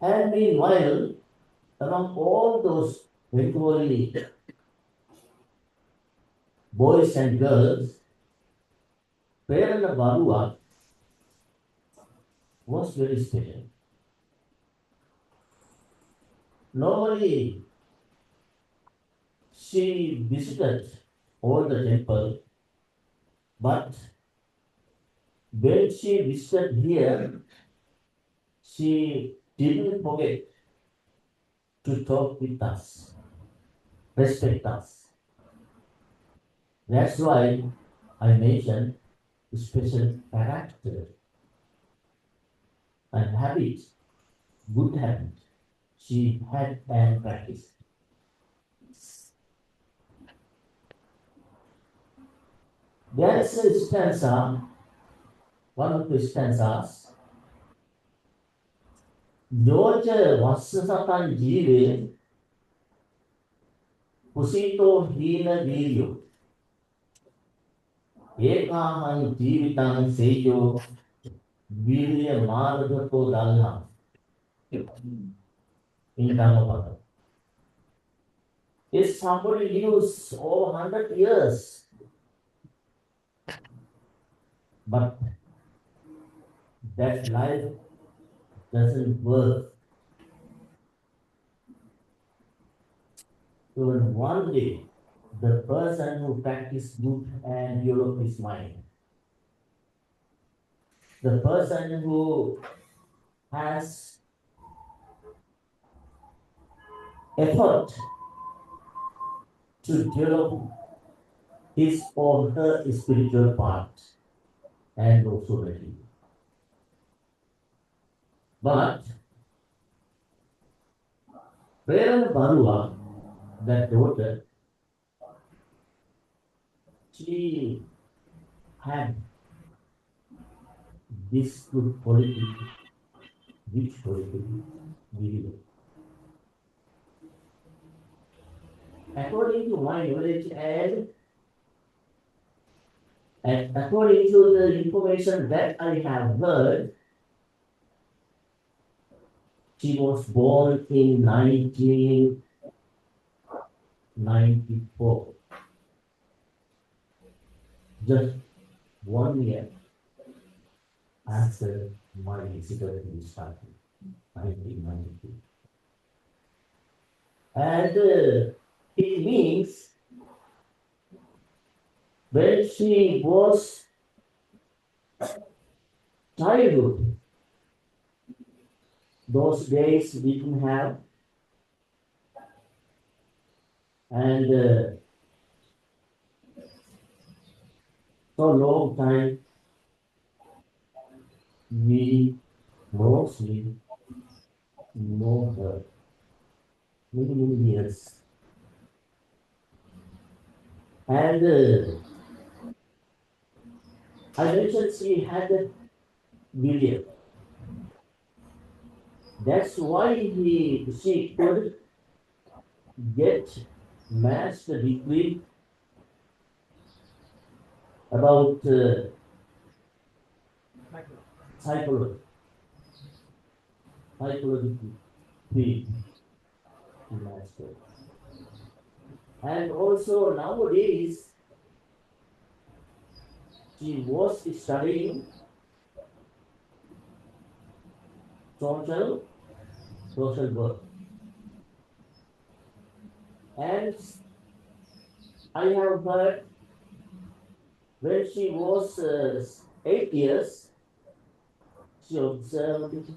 And meanwhile, among all those Bengali boys and girls, Prerana Barua was very special. Normally, she visited all the temple, but when she visited here, she didn't forget to talk with us, respect us. That's why I mentioned special character and habit, good habit she had and practiced. There is a stanza, one of the stanzas, George Vasasatan Jive, Pusito Hina Video, Ekahan Jivitan Sejo, Virya Margato Dalha, in Dhammapada. If somebody lives over 100 years, but that life doesn't work. So one day, the person who practices good and develop his mind, the person who has effort to develop his or her spiritual part and also ready. But Prerana Barua, that daughter, she had this good quality, which quality? Video. According to my knowledge and according to the information that I have heard, she was born in 1994. Just 1 year after my security started, 1992. And it means when she was childhood, those days we didn't have, and so long time we mostly know her, many years. And I mentioned she had a million. That's why she could get master degree about psychology, degree master. And also nowadays she was studying social work. And I have heard when she was 8 years, she observed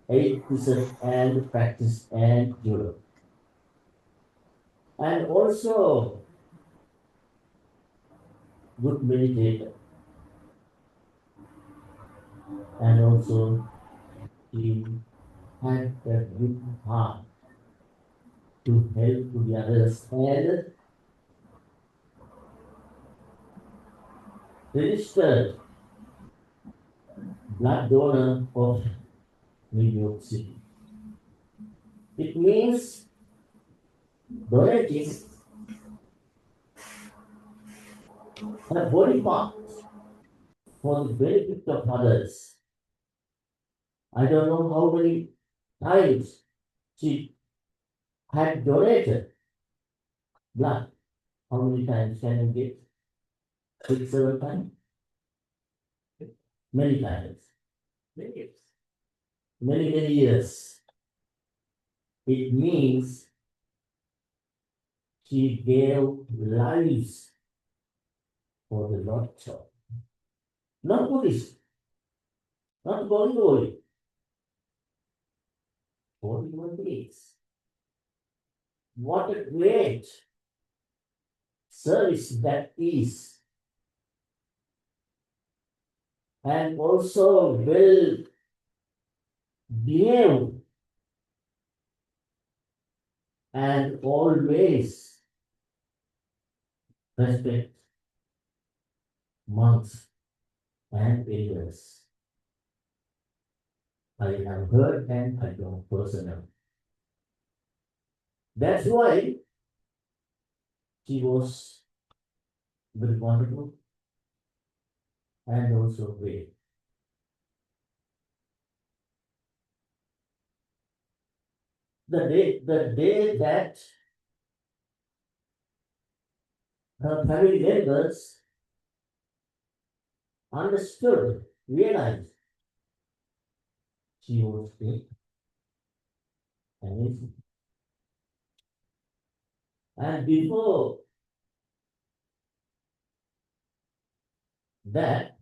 8% and practiced and developed. And also good meditator. And also he had a good heart to help to the others and registered blood donor of New York City. It means donating her body parts for the benefit of others. I don't know how many times she had donated blood. How many times can you get? 6, 7 times? Many times. Many years. It means she gave lives for the Lord God. Not Buddhist, not Bollywood, for human beings. What a great service that is. And also well behaved and always respect monks and elders. I have heard and I know personally. That's why she was very wonderful and also great. The day that her family members understood, realized she was sick, amazing. And before that,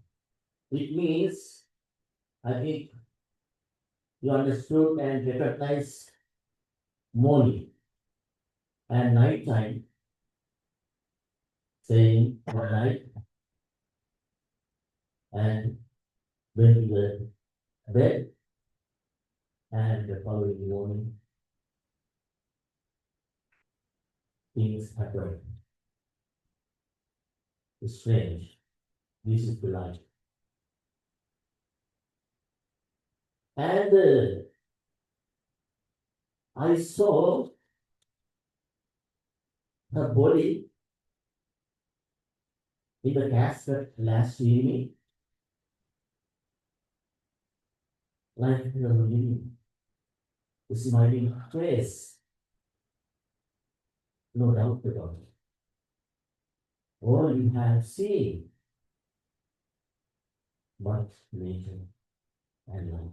it means, I think you understood and recognized morning and night time, saying good night and went to the bed, and the following morning things happen. It's strange. This is the life. And I saw her body in the casket last evening, like the smiling face. No doubt about it. All you have seen, but nature and light.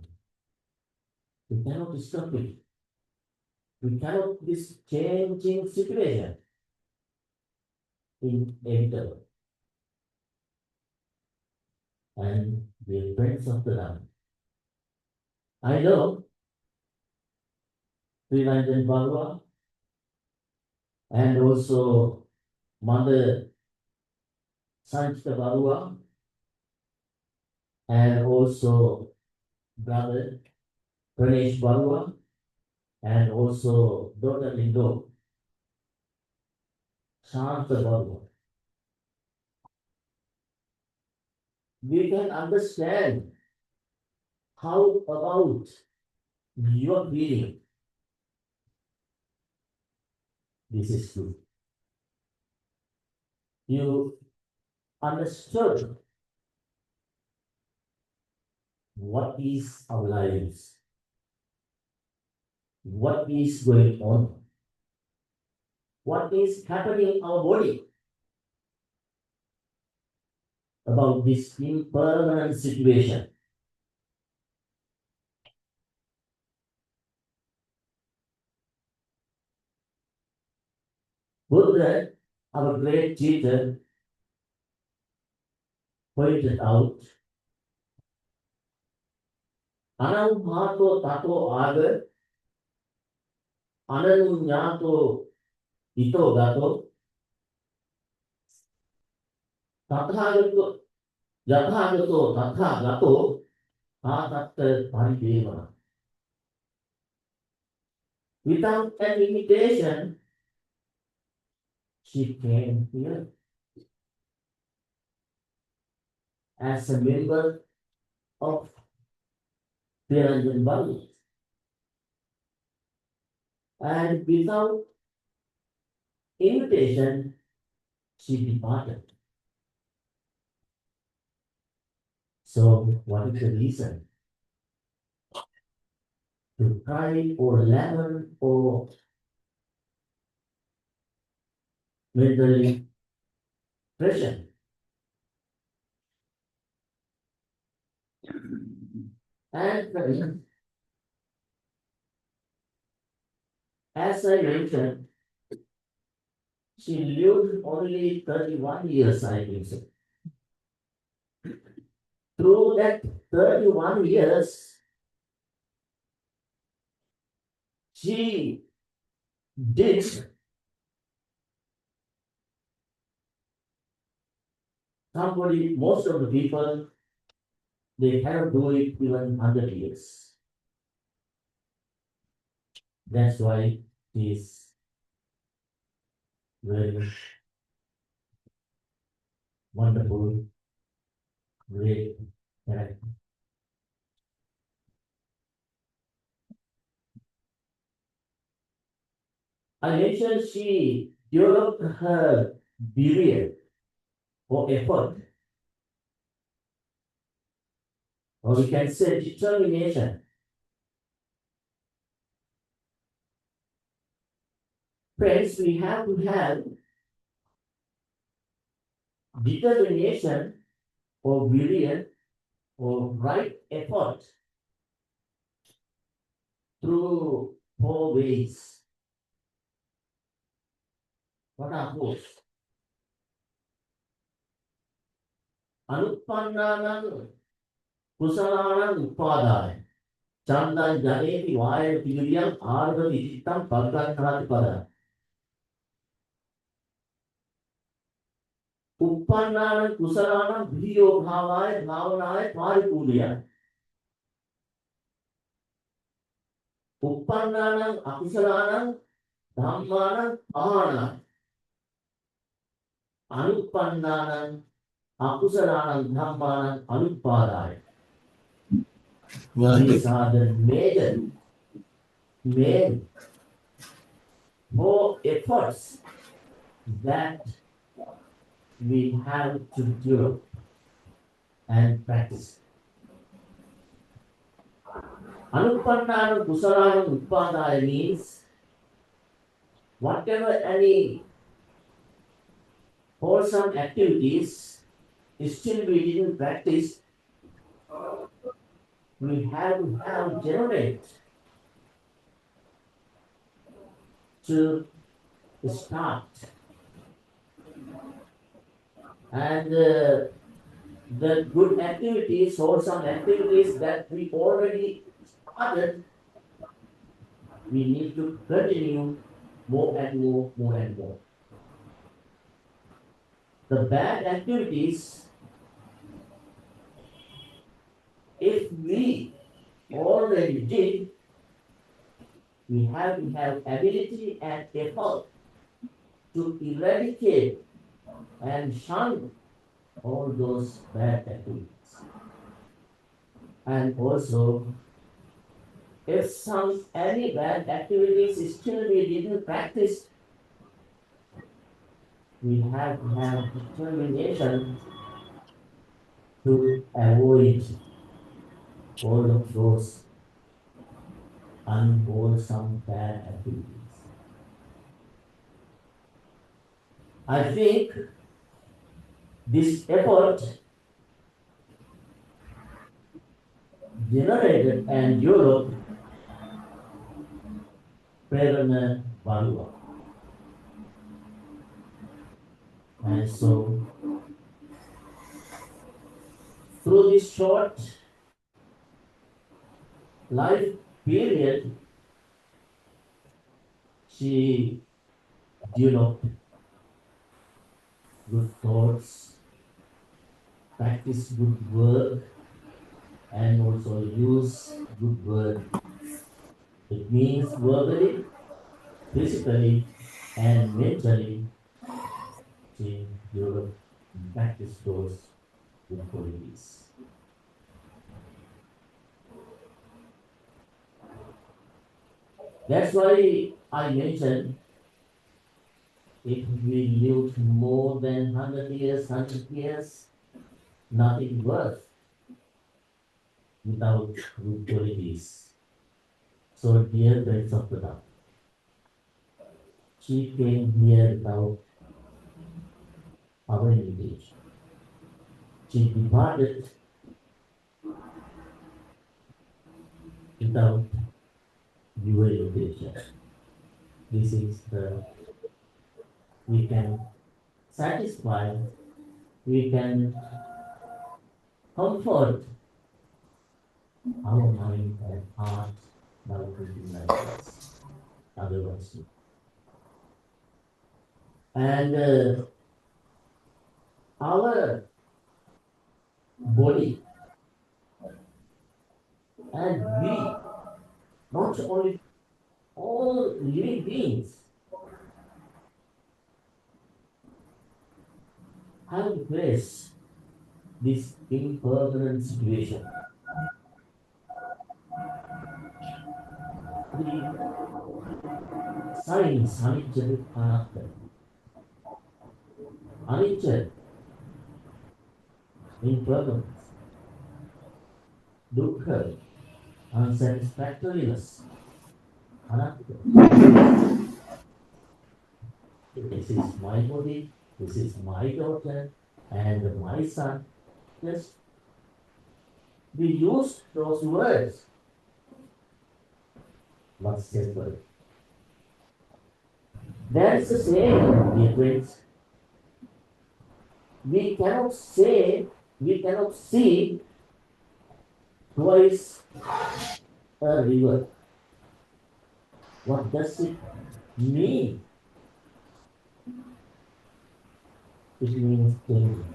We cannot stop it. We cannot this changing situation inevitable. And we are friends of the land. I know Sri Ranjan Barua and also Mother Sanchita Barua and also Brother Pranesh Barua and also daughter Lindo Shanta Barua. We can understand how about your feeling. This is true. You understood what is our lives, what is going on, what is happening in our body about this impermanent situation. Buddha, our great teacher, pointed out, Anamhato tato aga, ananunyato ito gato, tathagato, yathagato tathagato, atatta parideva. Without an invitation, she came here as a member of Niranjan Bali. And without invitation, she departed. So, what is the reason? To cry or lemon or mentally pressure. And as I mentioned, she lived only 31 years, I think so. Through that 31 years, she did somebody, most of the people, they cannot do it even 100 years. That's why she is very wonderful, great character. I mentioned she developed her period or effort, or we can say determination. Friends, we have to have determination or period or right effort through 4 ways. What are those? Anuppannānaṁ kusalaṇaṁ upādāya. Chandān janeti vāya tīriyam ārva vidittam paggatthāti pada. Uppannānaṁ kusalaṇaṁ bhiyo bhāvāya bhāvanāya pāripūrya. Uppannānaṁ akusalaṇaṁ dhammānaṁ pahāna. Anuppannānaṁ akusalaṇaṁ dhammānaṁ anuppādāya. These are the main 4 efforts that we have to do and practice. Anuppannānaṁ kusalaṇaṁ uppādāya means whatever any wholesome activities still we didn't practice, we have to have generate to start. And the good activities, wholesome activities that we already started, we need to continue more and more. The bad activities, if we already did, we have to have ability and effort to eradicate and shun all those bad activities. And also, if any bad activities still we didn't practice, we have to have determination to avoid all of those unwholesome bad activities. I think this effort generated and developed Prerana Barua. And so, through this short life period, she developed good thoughts, practiced good work, and also use good word. It means verbally, physically, and mentally, she developed and practiced those good qualities. That's why I mentioned if we lived more than 100 years, nothing worth. without root qualities. So, dear friends of the Dhamma, she came here without our invitation. She departed without your invitation. This is the we can satisfy, we can comfort our mind and heart by thinking like this. Otherwise, and our body and we, not only all living beings, have to face this impermanent situation. The signs, anicca, anatta, anicca, impermanence, dukkha, unsatisfactoriness, anatta. This is my body, this is my daughter, and my son. Yes, we use those words, but simple. That's the same, dear friends. We cannot say, we cannot see twice a river. What does it mean? It means changing.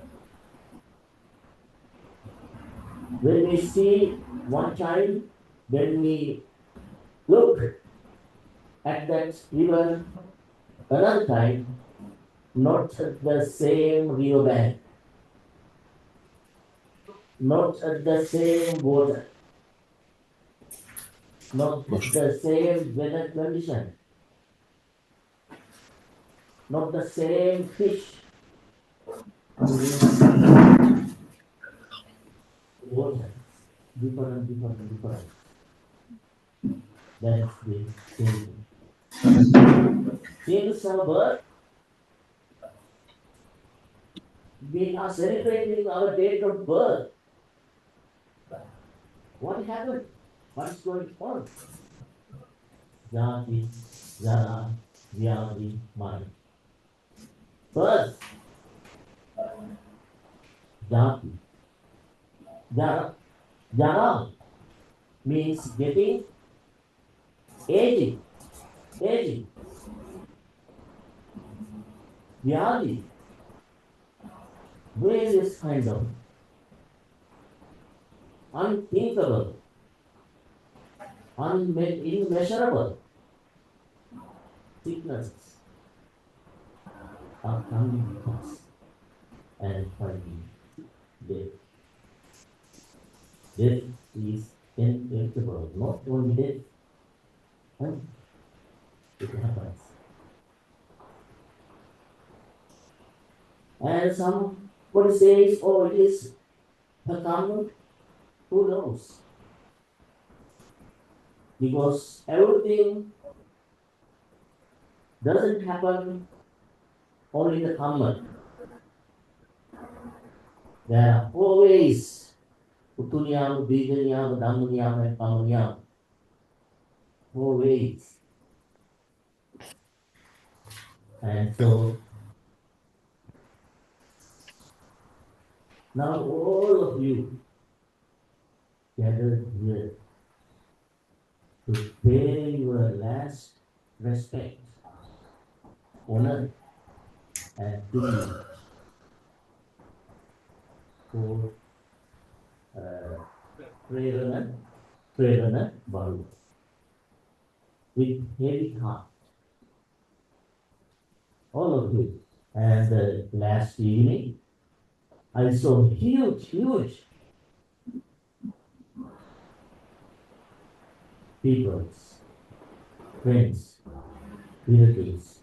When we see one time, when we look at that river another time, not at the same river bank, not at the same water, not the same weather condition, not the same fish. Water, different, different, different. That's the same. Since our birth, we are celebrating our date of birth. What happened? What is going on? Jati, Jara, Vyadi, Mara. Birth, Jati. Jara, Jara means getting, aging, aging. Vyadi, various kind of unthinkable, immeasurable sicknesses are coming to us and finding death. Death is inevitable, not only death, and it happens. And somebody says, oh, it is a karma. Who knows? Because everything doesn't happen only in the karma. There are four ways: Utuniyam, Bijaniyam, Dhammaniyam, and Pamaniyam. Four ways. And so now all of you gathered here to pay your last respect, honor, and tribute for Prerana Baru with heavy heart. All of you. And last evening, I saw huge people, friends, relatives,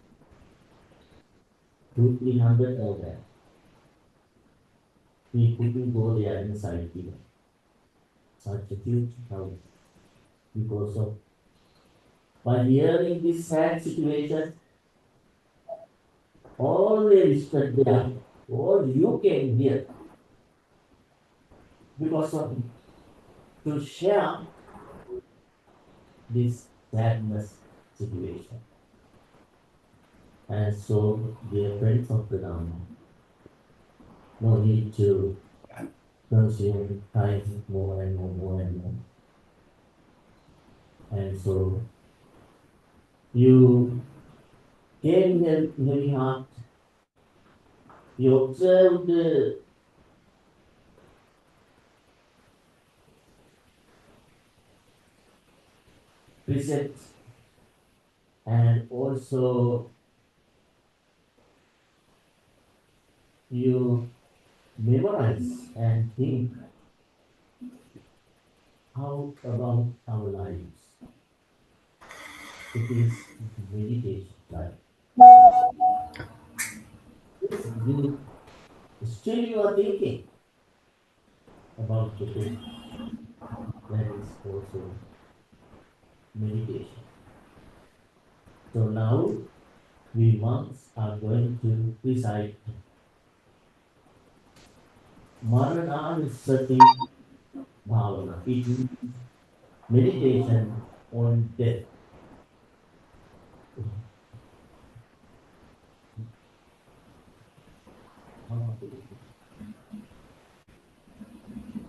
200-300 of them. We couldn't go there inside even. such a huge crowd because of by hearing this sad situation, all were listed there. All you came here because of to share this sadness situation. And so, dear friends of the Dharma, no need to consume time more and more and more. And so, you came here with heavy heart, you observed the precepts and also you memorize and think how about our lives. It is meditation, right? Yes, still you are thinking about the book. That is also meditation. So now we monks are going to recite Maranasati Bhavana. It means meditation on death.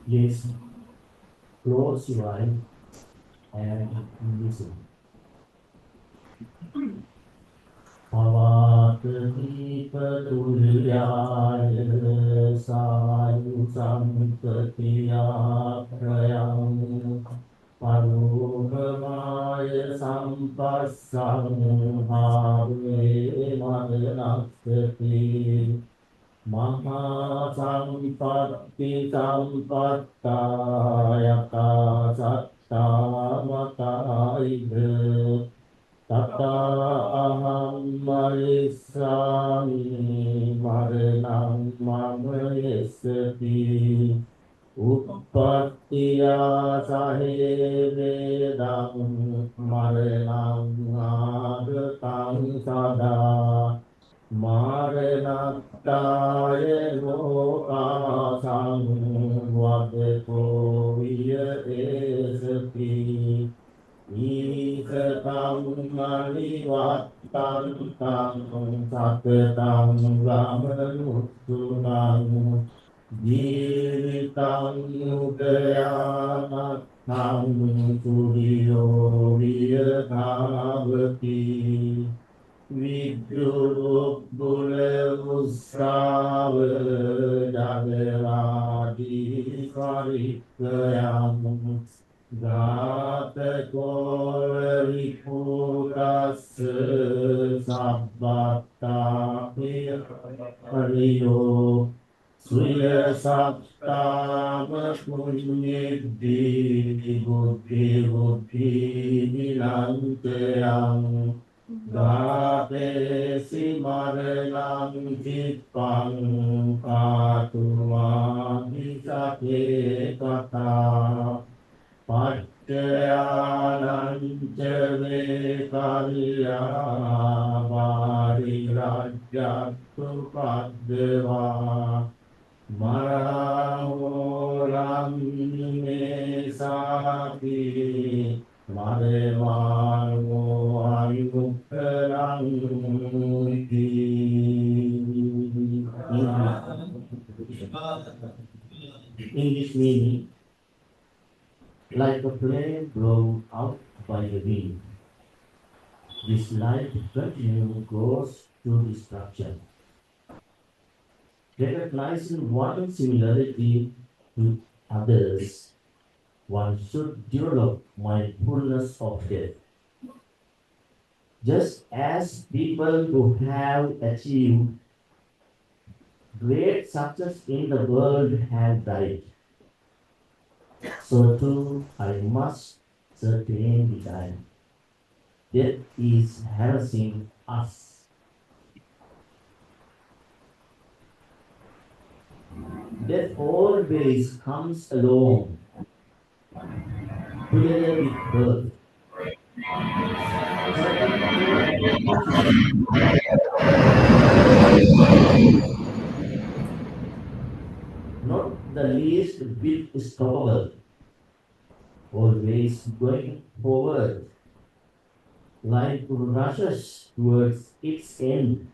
Please close your eyes and listen. Avatati patuliyaya sayu samtatiya prayam parubhamaya sampassam have madanastati Mahasampatti sampattayaka sattamatāidha tata aham marisami maranam mamayasati uppattiya sahe vedam maranam āgatang sada Maranattāya lokāsang vadeto viyadesati Īsatam manivattantam satatam gamanuttunam Jīvitam udayanattam suriyo viyadhavati Vidyubbulevussāva jagarādi parikayam Gātakolaripūtassa sabbata hariyo Sriya saptama punyidhi buddhi buddhi nilantayam Gātesi maranam jitpang kātumāhi sate katā Paccayānaṁca vekariyā vārirajyattu paddevā Marahoram me sāti Maremāno ayukkaram English meaning like a flame blown out by the wind. This light continually goes to destruction. Recognizing one's similarity to others, one should develop mindfulness of death. Just as people who have achieved great success in the world have died, so too I must certainly die. Death is harassing us. Death always comes along together with birth. Certain core activities, not the least bit stoppable, always going forward. Life rushes towards its end,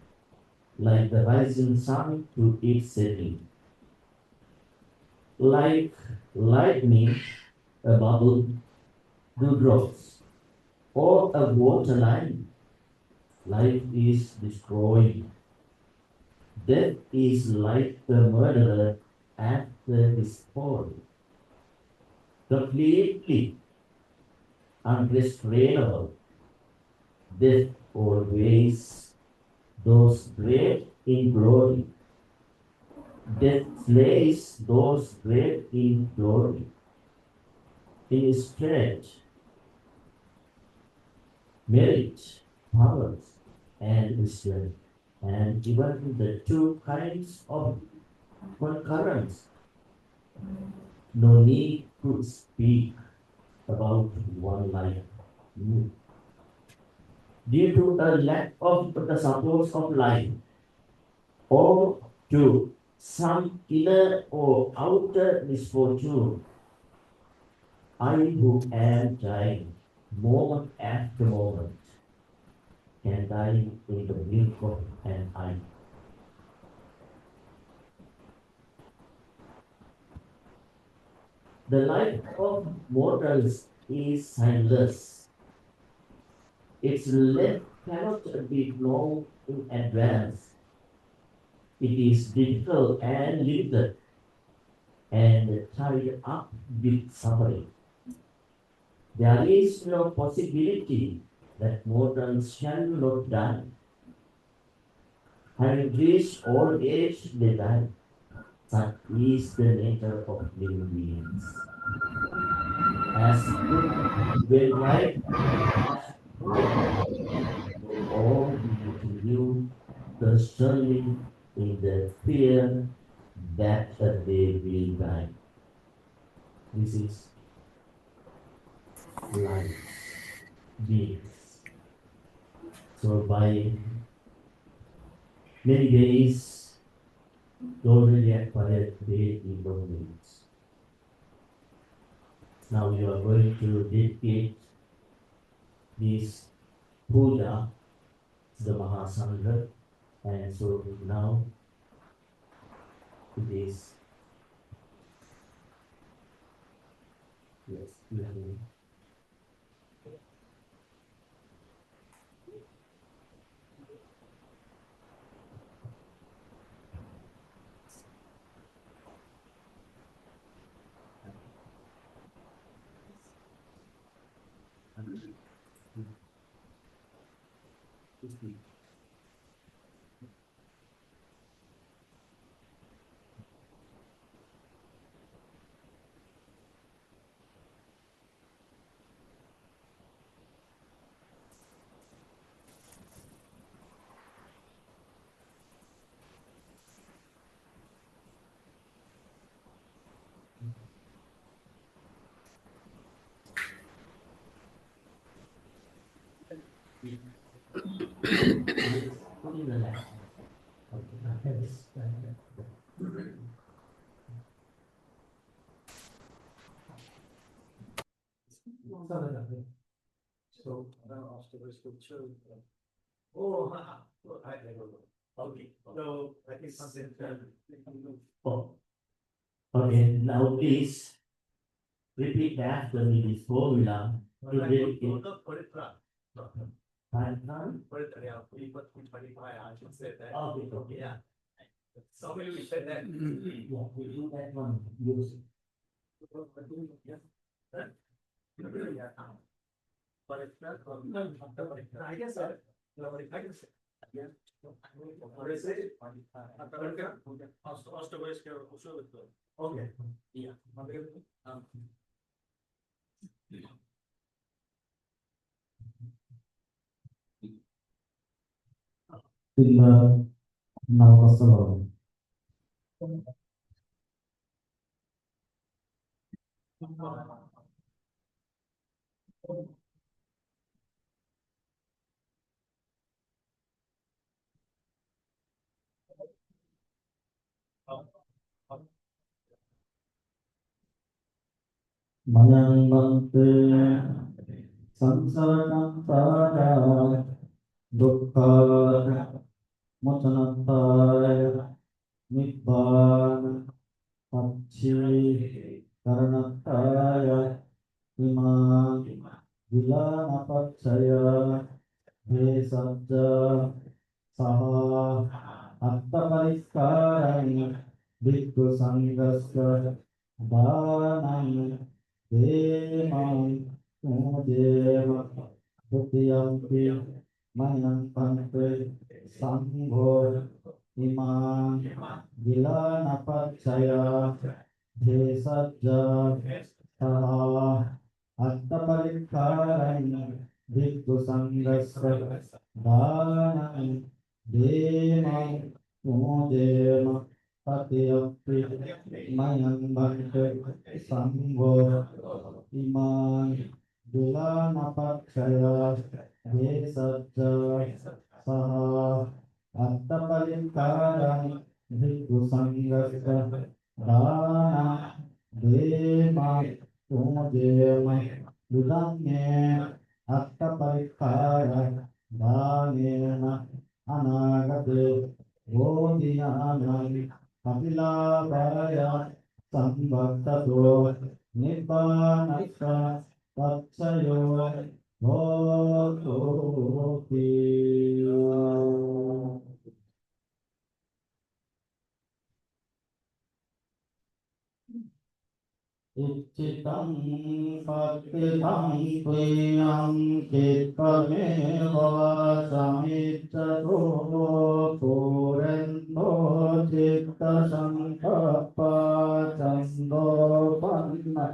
like the rising sun to its setting. Like lightning, a bubble, dewdrops, or a waterline, life is destroying. Death is like the murderer after his fall, completely unrestrainable. Death always those great in glory. Death slays those great in glory. In strength, merit, powers, and wisdom, and even the two kinds of concurrence. No need to speak about one life. Due to a lack of the supports of life, or to some inner or outer misfortune, I who am dying moment after moment can die in the blink of an eye. The life of mortals is signless. Its length cannot be known in advance. It is difficult and limited and tied up with suffering. There is no possibility that mortals shall not die. Having reached old age, they die. Such is the nature of living beings. As good when life has fallen, all need to live constantly in the fear that they will die. This is life beings. So by many days, already acquired great impermanence. Now you are going to dedicate this puja to the Mahasangha, and so now it is, yes, you have to. Put in the left. Okay. So, afterwards, we'll show. Oh, I don't know. Okay, so I think something. Oh, okay, now please repeat after me this formula to dedicate. Partner. I should say that. Okay, okay. Yeah. Somebody will say that. Yeah, we do that one. Use it. Yeah. But it's not. I guess so. I guess. Yeah. What is it? Okay. Yeah. Film Navasalo. Mayang bhakti samsaranam para dukkha mocanataya nibbana pacci karanataya imam vilana paccaya he sajja saha attapariskaram bhikkhu sanghasya dhanam demam mudeva Bhutiyampi Mayang Pante Sambho Imam Gilana Pachaya Desajja Saha Attaparikarani Bhikkhu Sanghasya Dhanam Demam Mudema Patiyampi Mayang Pante Sambho Imam Gilana Pachaya Desajja Saha Attapalikarani Bhikkhu Sanghasya Dana Dema Tumudema Dudanye Attapalikarani Danena Anagate Bodhiyanani Kapilabhaya Sambhaktato Nibbanasa Tatsayo Bhagavati. Iccitam patitam priyam kitpameva samiccato purento citta sankappa cando panna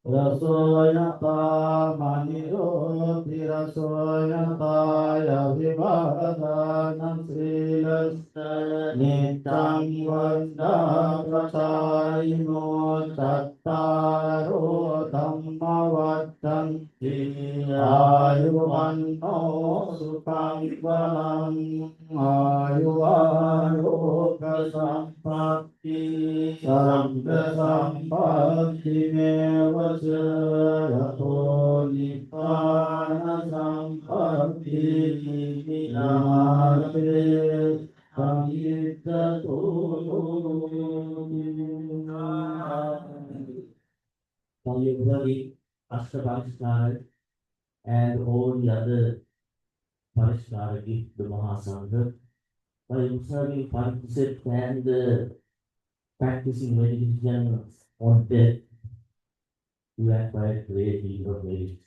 Rasoyata maniroti rasoyata yavivadana silasta nitang vanda prasayino chattaro dhamma vacchanti ayuvanno sukhang balam ayuvaroga sampatti sarabha sampatti meva yato nibbana sampatti vinate samyitato. Now you heard the Ashtaparishkara and all the other Parishkara give the Mahasangha. By observing participants and practicing meditation on death, you acquire great deal of merit.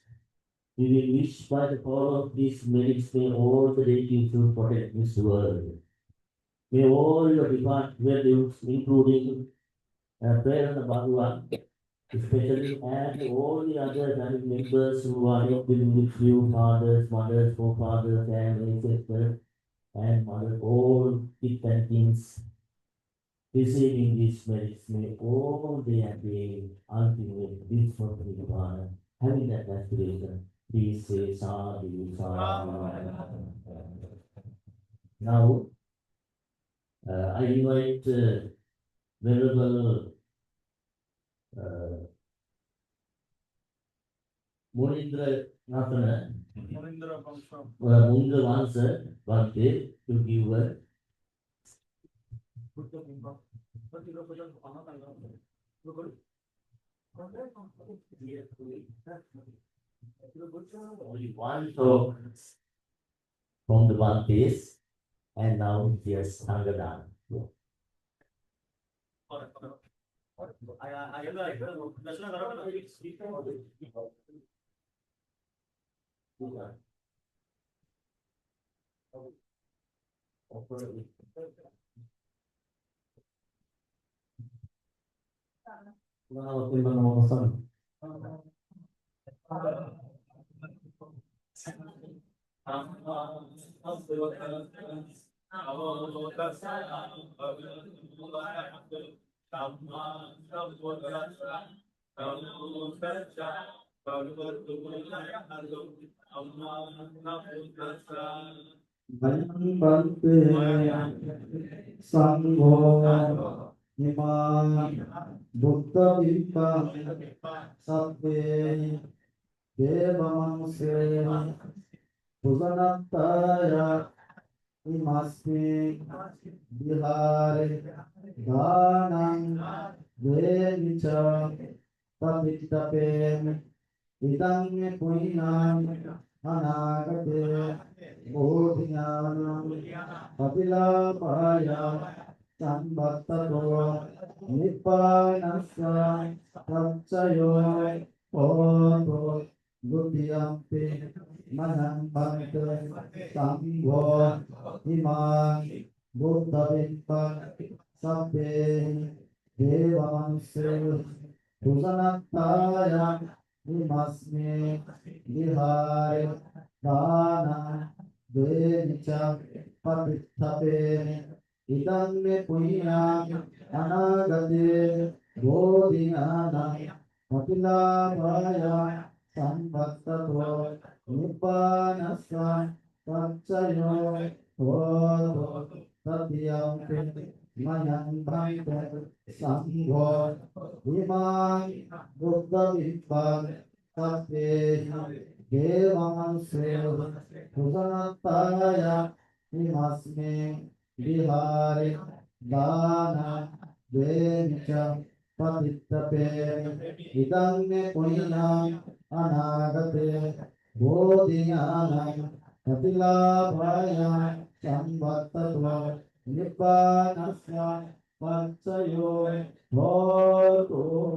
We will wish by the power of these merits may all the deities should protect this world. May all your departed relatives, including Prerana Bhagavan, especially and all the other family members who are living with you, fathers, mothers, forefathers, and ancestors, and mother, all kith and kings, receiving these merits, may all they attain ultimate bliss of Nirvana. Having that aspiration, please say sadhu, sadhu. Now, I invite Venerable Munindra Nathana, Munindra Vansa Bhante to give a only one talk from the one piece, and now here's Sangadan. Bante Sangho Imam Buddha Vipa Sabbe Devamanse Pujanattaya Imasmi Bihare Dhanam Devicha Tapitapen Idam Puinam Anagate Bodhinyanam Kapilapaya Sambattato Nippanasya Tatsayo Oto Gudiyampi Manang Bante Sangho Imam Buddha Vimpa Sabbe Devamanse Pujanattaya Imasmi Vihare Dana Devicha Patithape Idam me punya anagate bodhinana kapilapaya sambattato nippanasya tatsayo hoto tatyampe mayang bhante sangho imam buddha vippan sabbe devamanse pujanattaya imasme Bihari Dana Devicha Patittape Idam Puina Anagate Bodhiyanam Kapilabhaya Sambattato Nippanasya Panchayo Bhagavati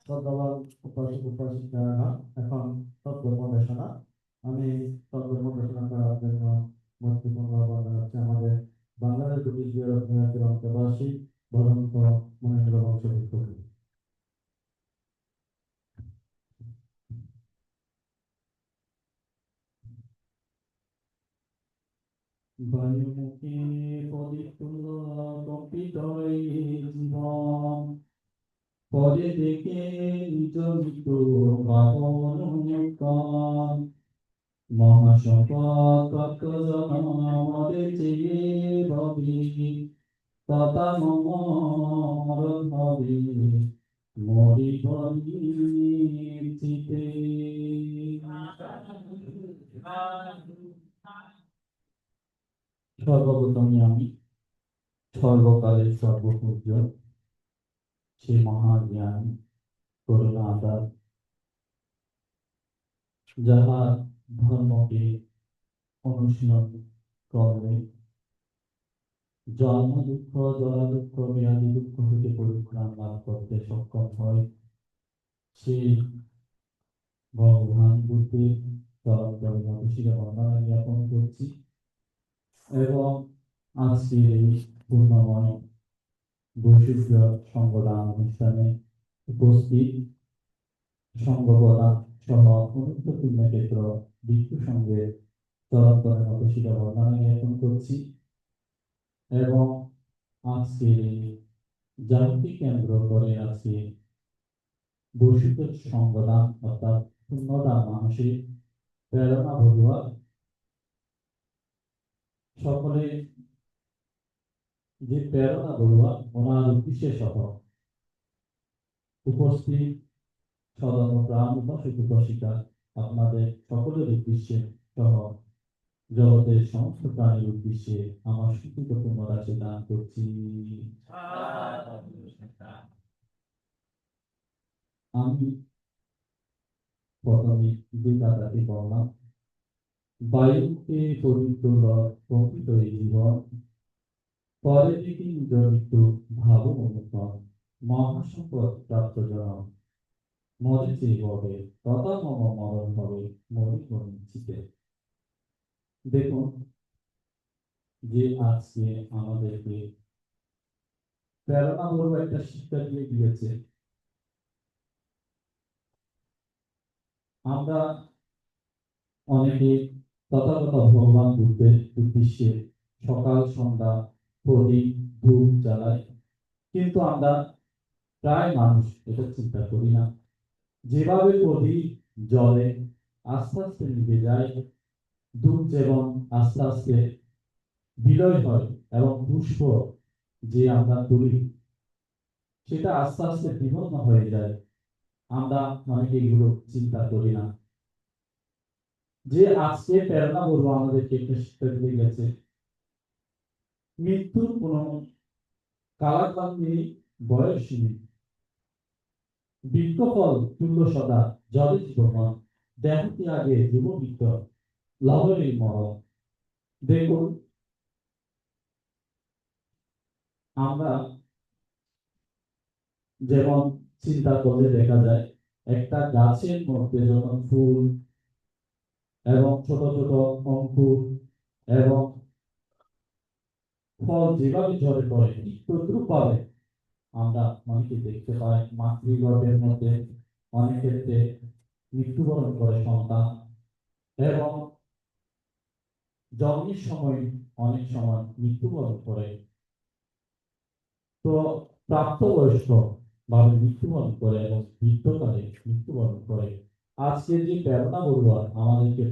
শ্রদ্ধাবান উপাসক উপাসিকারা এখন তৎকর্ম দেশনা আমি তৎকর্ম দেশনা করার জন্য মন্ত্রীপূর্ণ আহ্বান জানাচ্ছি আমাদের Bangladesh British বিরোধী অন্তর্বাসী ভদন্ত মহেন্দ্র বংশভুক্ত বায়ুমুখী পরিতুল কম্পিতই জীবন পরে দেখে নিজ মৃত্যু ভাবন মহাসংকট জনমরে চেয়ে ভবি তথা মরণ হবে মরি চিতে সর্বপ্রথমে আমি সর্বকালের সর্বপূজ্য সে মহাজ্ঞান করুণা আদার যাহা ধর্মকে অনুশীলন করে জন্ম দুঃখ জরা দুঃখ ব্যাধি দুঃখ হইতে পরিত্রাণ লাভ করতে সক্ষম হয় সেই ভগবান বুদ্ধের চরণে বন্দনা জ্ঞাপন করছি এবং আজকের এই পূর্ণময় বৈশিষ্ট্য সংগদান অনুষ্ঠানে উপস্থিত সংঘপ্রদান সহ গুরুত্বপূর্ণ ক্ষেত্র ভিক্ষু সঙ্গে চরণতলের মতো শিরা বন্দনা জ্ঞাপন করছি এবং আজকের এই জাগতিক কেন্দ্র করে আজকে বৈশিষ্ট্য সংগদান অর্থাৎ পূর্ণদান মানসিক প্রেরণা ভগুয়া সকলে যে প্রেরণা ভগুয়া ওনার উদ্দেশ্যে সহ উপস্থিত সদন প্রাণ উপাসক উপাসিকা আপনাদের সকলের উদ্দেশ্যে সহ জগতের সমস্ত প্রাণীর উদ্দেশ্যে আমার সুখপূর্ণ রাশি দান করছি। আমি প্রথমে দুই কথাটি বললাম, বায়ুকে পবিত্র প্রকৃত জীবন পরে থেকে নিজ মৃত্যু ভাব অনুপম মহাসম্পদ প্রাপ্ত জন মরিচে হবে তথা মম মরণ হবে মরিচিতে। দেখুন যে আজকে আমাদেরকে প্রেরণা বলবো একটা শিক্ষা দিয়ে দিয়েছে। আমরা অনেকে তথাগত ভগবান বুদ্ধের উদ্দেশ্যে সকাল সন্ধ্যা প্রদীপ ধূপ জ্বালাই, কিন্তু আমরা প্রায় মানুষ এটা চিন্তা করি না। যেভাবে প্রদীপ জলে আস্তে আস্তে নিভে যায়, ধূপ যেমন আস্তে আস্তে বিলয় হয় এবং পুষ্প যে আমরা তুলি সেটা আস্তে আস্তে বিবর্ণ হয়ে যায়, আমরা অনেকে এগুলো চিন্তা করি না। যে আজকে প্রেরণা বলবো আমাদেরকে একটা শিক্ষা দিয়ে গেছে, মৃত্যুর কোনো কালাকাল নেই, বয়স নেই, বৃক্ষফল তুল্য সদা, জলে জীবন, দেহ ত্যাগে যুববৃত্ত, লবণের মরণ। দেখুন, আমরা যেমন চিন্তা করলে দেখা যায় একটা গাছের মধ্যে যখন ফুল এবং ছোট ছোট অঙ্কুর এবং ফল যেভাবে ঝরে পড়ে ঠিক তদ্রুপ ভাবে আমরা অনেকে দেখতে পাই মাতৃগর্ভের মধ্যে অনেক ক্ষেত্রে মৃত্যুবরণ করে সন্তান, এবং জন্মের সময় অনেক সময় মৃত্যুবরণ করে। তো প্রাপ্তবয়স্ক ভাবে মৃত্যুবরণ করে এবং বৃদ্ধকালে মৃত্যুবরণ করে। আজকে যে প্রেরণা বড়ুয়া আমাদেরকে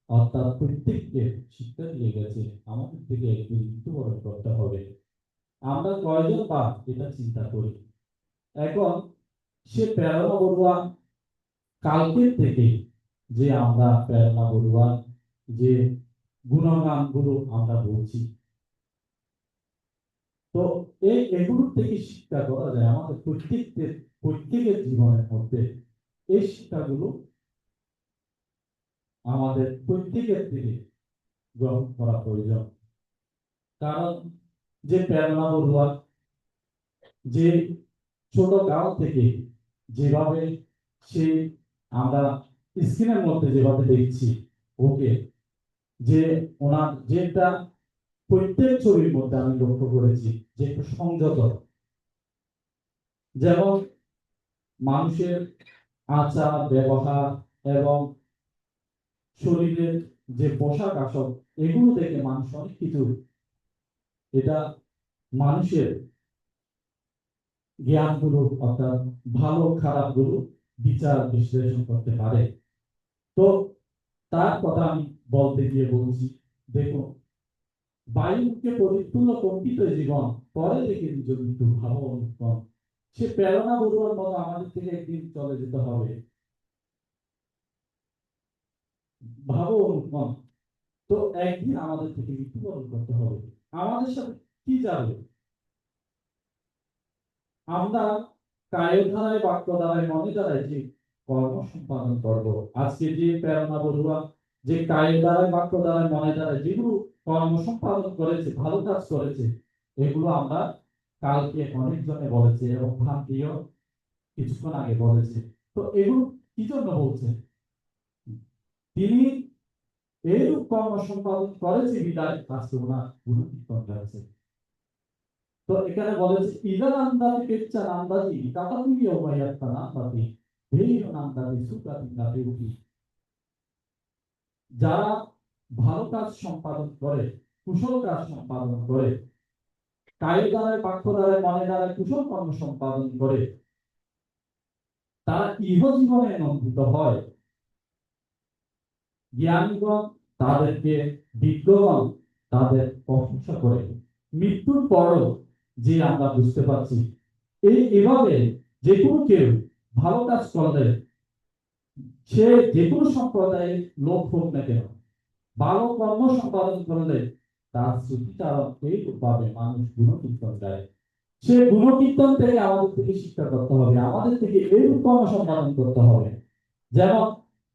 অর্থাৎ প্রত্যেককে শিক্ষা দিয়ে গেছে, আমাদের থেকে একদিন মৃত্যুবরণ করতে হবে। আমরা কয়জন বা এটা চিন্তা করি। এখন সে প্রেরণা বড়ুয়া কালকের থেকে যে আমরা প্রেরণা বড়ুয়া যে গুণগান গুলো আমরা বলছি, তো এগুলোর থেকে শিক্ষা করা যায় আমাদের প্রত্যেকের জীবনের মধ্যে। এই শিক্ষাগুলো আমাদের প্রত্যেকের থেকে গ্রহণ করা প্রয়োজন। কারণ যে প্রেরণা বড়ুয়া যে ছোট গাঁও থেকে যেভাবে সে আমরা স্ক্রিনের মধ্যে যেভাবে দেখছি ওকে, যে ওনার যেটা প্রত্যেক ছবির মধ্যে আমি লক্ষ্য করেছি যে একটু সংযত, যেমন মানুষের আচার ব্যবহার এবং শরীরের যে পোশাক আশাক এগুলো দেখে মানুষ অনেক কিছু এটা মানুষের জ্ঞানগুলো অর্থাৎ ভালো খারাপ গুলো বিচার বিশ্লেষণ করতে পারে। তো তার কথা আমি বলতে গিয়ে বলছি, দেখুন, বায়ুকে পরিপূর্ণ কম্পিত জীবন পরে দেখে নিজ মৃত্যু ভাব অনুপম। সে প্রেরণা বড়ুয়ার মতো আমাদের থেকে একদিন চলে যেতে হবে, ভাব অনুপম। তো একদিন আমাদের থেকে মৃত্যুবরণ করতে হবে। আমাদের সাথে কি যাবে? আমরা কায় ধারায় বাক্য দ্বারায় মনে দ্বারায় যে কর্ম সম্পাদন করব, আজকে যে প্রেরণা বড়ুয়া যে কায় দ্বারায় বাক্য দ্বারায় মনে দ্বারায় যেগুলো কর্ম সম্পাদন করেছে, ভালো কাজ করেছে, এগুলো আমরা কালকে অনেকজনে বলেছে এবং ভান্তিও কিছুক্ষণ আগে বলেছে। তো এগুলো কি জন্য বলছে? তিনি এইরূপ কর্ম সম্পাদন করেছে বিদায় আজকে ওনার গুণকীর্তন গাচ্ছে। তো এখানে বলেছে ইদার আন্দাজি পেচ্ছার আন্দাজি কাতাতুই অবাইয়াত্তা নান্দাতি ভেইর নান্দাতি সুকাতি নাতে উঠি। যারা ভালো কাজ সম্পাদন করে, কুশল কাজ সম্পাদন করে, কায় দ্বারায় বাক্য দ্বারায় মনে দ্বারায় কুশল কর্ম সম্পাদন করে, তারা ইহ জীবনে নন্দিত হয়। জ্ঞানীগণ তাদেরকে, বিজ্ঞগণ তাদের প্রশংসা করে। মৃত্যুর পরও যে আমরা বুঝতে পারছি এভাবে যে কোনো কেউ ভালো কাজ করলে সে যে কোনো সম্প্রদায়ের লোক হোক না কেন, ভালো কর্ম সম্পাদন করলে তার স্মৃতিচারণ এইভাবে মানুষ গুণকীর্তন গায়। সে গুণকীর্তন থেকে আমাদের থেকে শিক্ষা করতে হবে, আমাদের থেকে এইরূপ কর্ম সম্পাদন করতে হবে। যেমন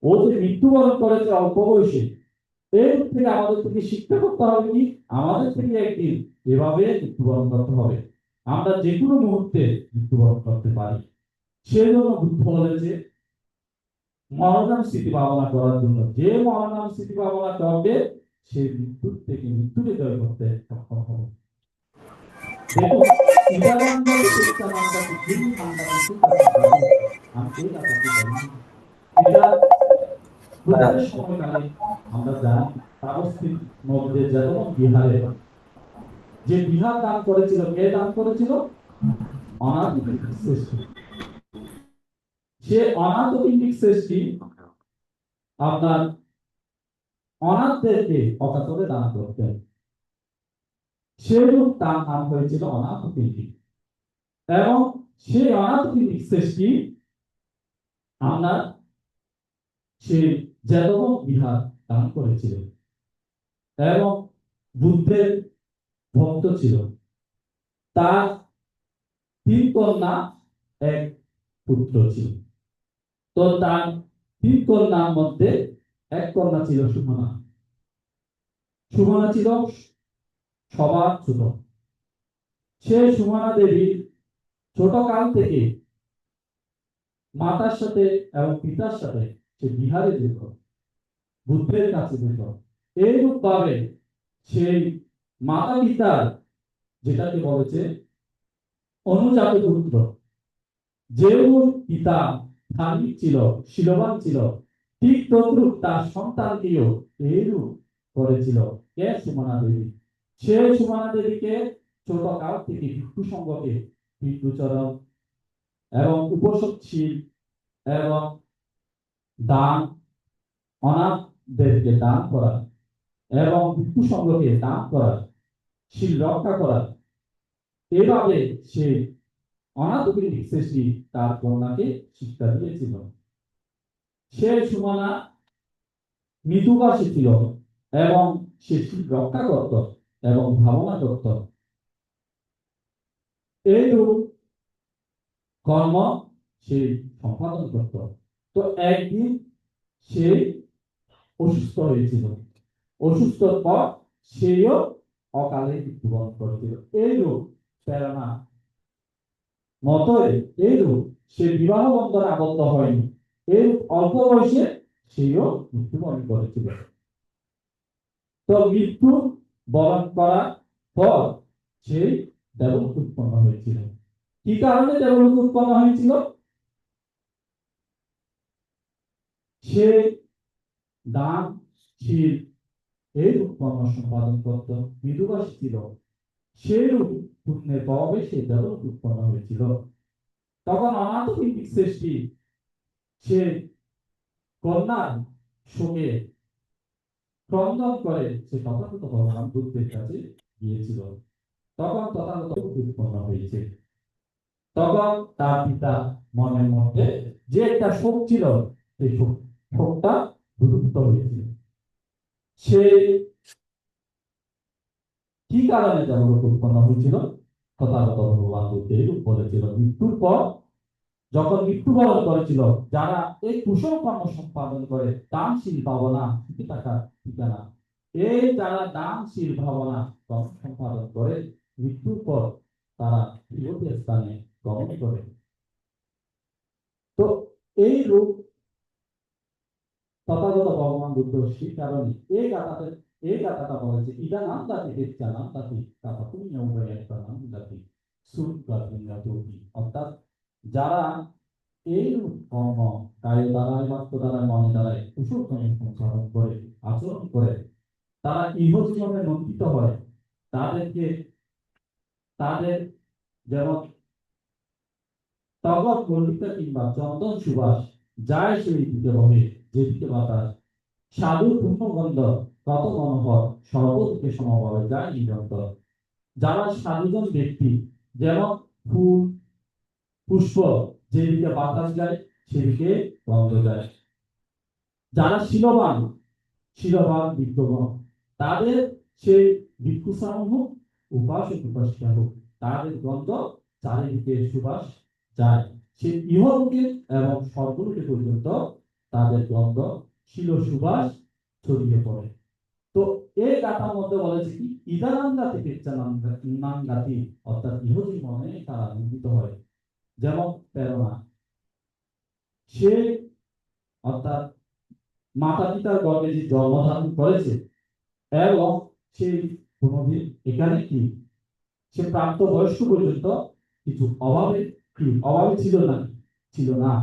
ও যে মৃত্যুবরণ করেছে অল্প বয়সে, এর থেকে আমাদের থেকে শিক্ষা করতে হবে কি আমাদের থেকে একদিন এভাবে মৃত্যুবরণ করতে হবে। আমরা যে কোনো মুহূর্তে মৃত্যুবরণ করতে পারি। সেই জন্য বুদ্ধ বলেছে মরণাম স্মৃতি ভাবনা করার জন্য, যে মরণাম স্মৃতি ভাবনা করবে সে মৃত্যুর থেকে মৃত্যুকে জয় করতে সক্ষম হবে। দেখুন, ইদারান্দা চিত্তানন্দা পৃথিবী নান্দা সুখাতি বাবু, আমি এই কথাটি বলি। এটা বুদ্ধের সময়কালে আমরা জানি তাপস্থির মধ্যে যেমন বিহারে যে বিহার দান করেছিল, কে দান করেছিল? অনাথকেন্দ্রিক সৃষ্টি। সে অনাথকেন্দ্রিক সৃষ্টি আপনার অনাথদেরকে অকাতরে দান করতেন, সেরূপ তার নাম হয়েছিল অনাথকেন্দ্রিক। এবং সেই অনাথকেন্দ্রিক সৃষ্টি আমরা সে যাদব বিহার দান করেছিলেন এবং বুদ্ধের ভক্ত ছিল। তার 3 কন্যা, 1 পুত্র ছিল। তো তার 3 কন্যার মধ্যে 1 কন্যা ছিল সুমনা। সুমনা ছিল সবার ছোট। সে সুমনা দেবী ছোট কাল থেকে মাতার সাথে এবং পিতার সাথে সে বিহারে যেত, বুদ্ধের কাছে যেত। এইরূপ ভাবে সেই মাতা পিতার, যেটাকে বলেছে অনুজাত পুত্র, যেরূপ পিতা ধার্মিক ছিল, শীলবান ছিল, ঠিক তদ্রূপ তার সন্তানকেও এইরূপ করেছিল কে? সুমনা দেবী। সে সুমনা দেবীকে ছোট কাল থেকে ভিক্ষু সঙ্গকে, ভিক্ষুচরণ এবং উপসৎশীল এবং দান, অনাথদেরকে দান করা এবং ভিক্ষু সঙ্গকে দান করা, শীল রক্ষা করা, এভাবে সে অনাথকেন্দ্রিক সৃষ্টি তার কন্যাকে শিক্ষা দিয়েছিল। সে সুমনা মৃদুভাষী ছিল এবং সে শীল রক্ষা করত এবং ভাবনা করত। এইরূপ কর্ম সে সম্পাদন করত। তো একদিন সে অসুস্থ হয়েছিল। অসুস্থর পর সেও অকালে মৃত্যুবরণ করেছিল। এইরূপ প্রেরণা মতই এইরূপ সে বিবাহ বন্ধনে আবদ্ধ হয়নি। এইরূপ অল্প বয়সে সেও মৃত্যুবরণ করেছিল। তো মৃত্যু বরণ করার পর সেই দেবলোক উৎপন্ন হয়েছিল। কি কারণে দেবলোক উৎপন্ন হয়েছিল? সে দান, শীল এইরূপ কর্ম সম্পাদন করত, মৃদুভাষী ছিল, সেইরূপ পুণ্যের প্রভাবে সেই দেবলোক উৎপন্ন হয়েছিল। তখন অনাথকেন্দ্রিক সৃষ্টি সে কন্যার শোকে ক্রন্দন করে সে তথাগত ভগবান বুদ্ধের কাছে গিয়েছিল। তখন তথাগত উৎপন্ন হয়েছে। তখন তার পিতা মনের মধ্যে যে একটা শোক ছিল, সেই শোকটা বিলুপ্ত হয়েছিল। সে কি কারণে দেবলোক উৎপন্ন হয়েছিল? তথাগত ভগবান বুদ্ধের বলেছিল, মৃত্যুর পর যখন মৃত্যুবরণ করেছিল, যারা এই কুশল কর্ম সম্পাদন করে দানশীল ভাবনা, টাকা ঠিকানা, এই যারা দানশীল ভাবনা কর্ম সম্পাদন করে মৃত্যুর পর তারা বিপদের স্থানে গমন করে। তো এই রূপ তথাগত ভগবান বুদ্ধ সেই কারণে এই গাথাটা বলেছে, ইদা নাম দাতি দেখছা নাম দাতি কাথা তুমি একটা নাম দাতি সুর গাতি। অর্থাৎ যারা এইরূপ কর্ম কায় দ্বারাই, বাক্য দ্বারাই, মনে দ্বারাই কুশল কর্ম সম্পাদন করে, আচরণ করে, তারা ইহজীবনে নন্দিত হয়। তাদেরকে তাদের যেমন টগর মল্লিকা কিংবা চন্দন সুবাস যায় সেই দিকে বহে, যেদিকে বাতাস, সাধু পুণ্যগন্ধ কত মনোহর, সর্বদিকে সমভাবে যায় নিরন্তর। যারা সাধুজন ব্যক্তি, যেমন ফুল পুষ্প যেদিকে বাতাস যায় সেদিকে গন্ধ যায়। যারা শিলবান বিজ্ঞগণ, তাদের সেই ভিক্ষু সমূহ উপাসক উপাসিকা হোক, তাদের গন্ধ চারিদিকে সুবাস যায়। সে ইহলোকে এবং স্বর্গলোকে পর্যন্ত তাদের গন্ধ শিল সুবাস ছড়িয়ে পড়ে। তো এই গাথার মধ্যে বলেছে কি, ইদানাঙ্গা থেকে নাঙ্গাতি, অর্থাৎ ইহজীবনে তারা নিন্দিত হয়। যেমন প্রেরণা, সে অর্থাৎ মাতা পিতার গর্ভে যে জন্মধারণ করেছে এবং সেই কোনদিন এখানে কি সে প্রাপ্ত বয়স্ক পর্যন্ত কিছু অভাবে ছিল না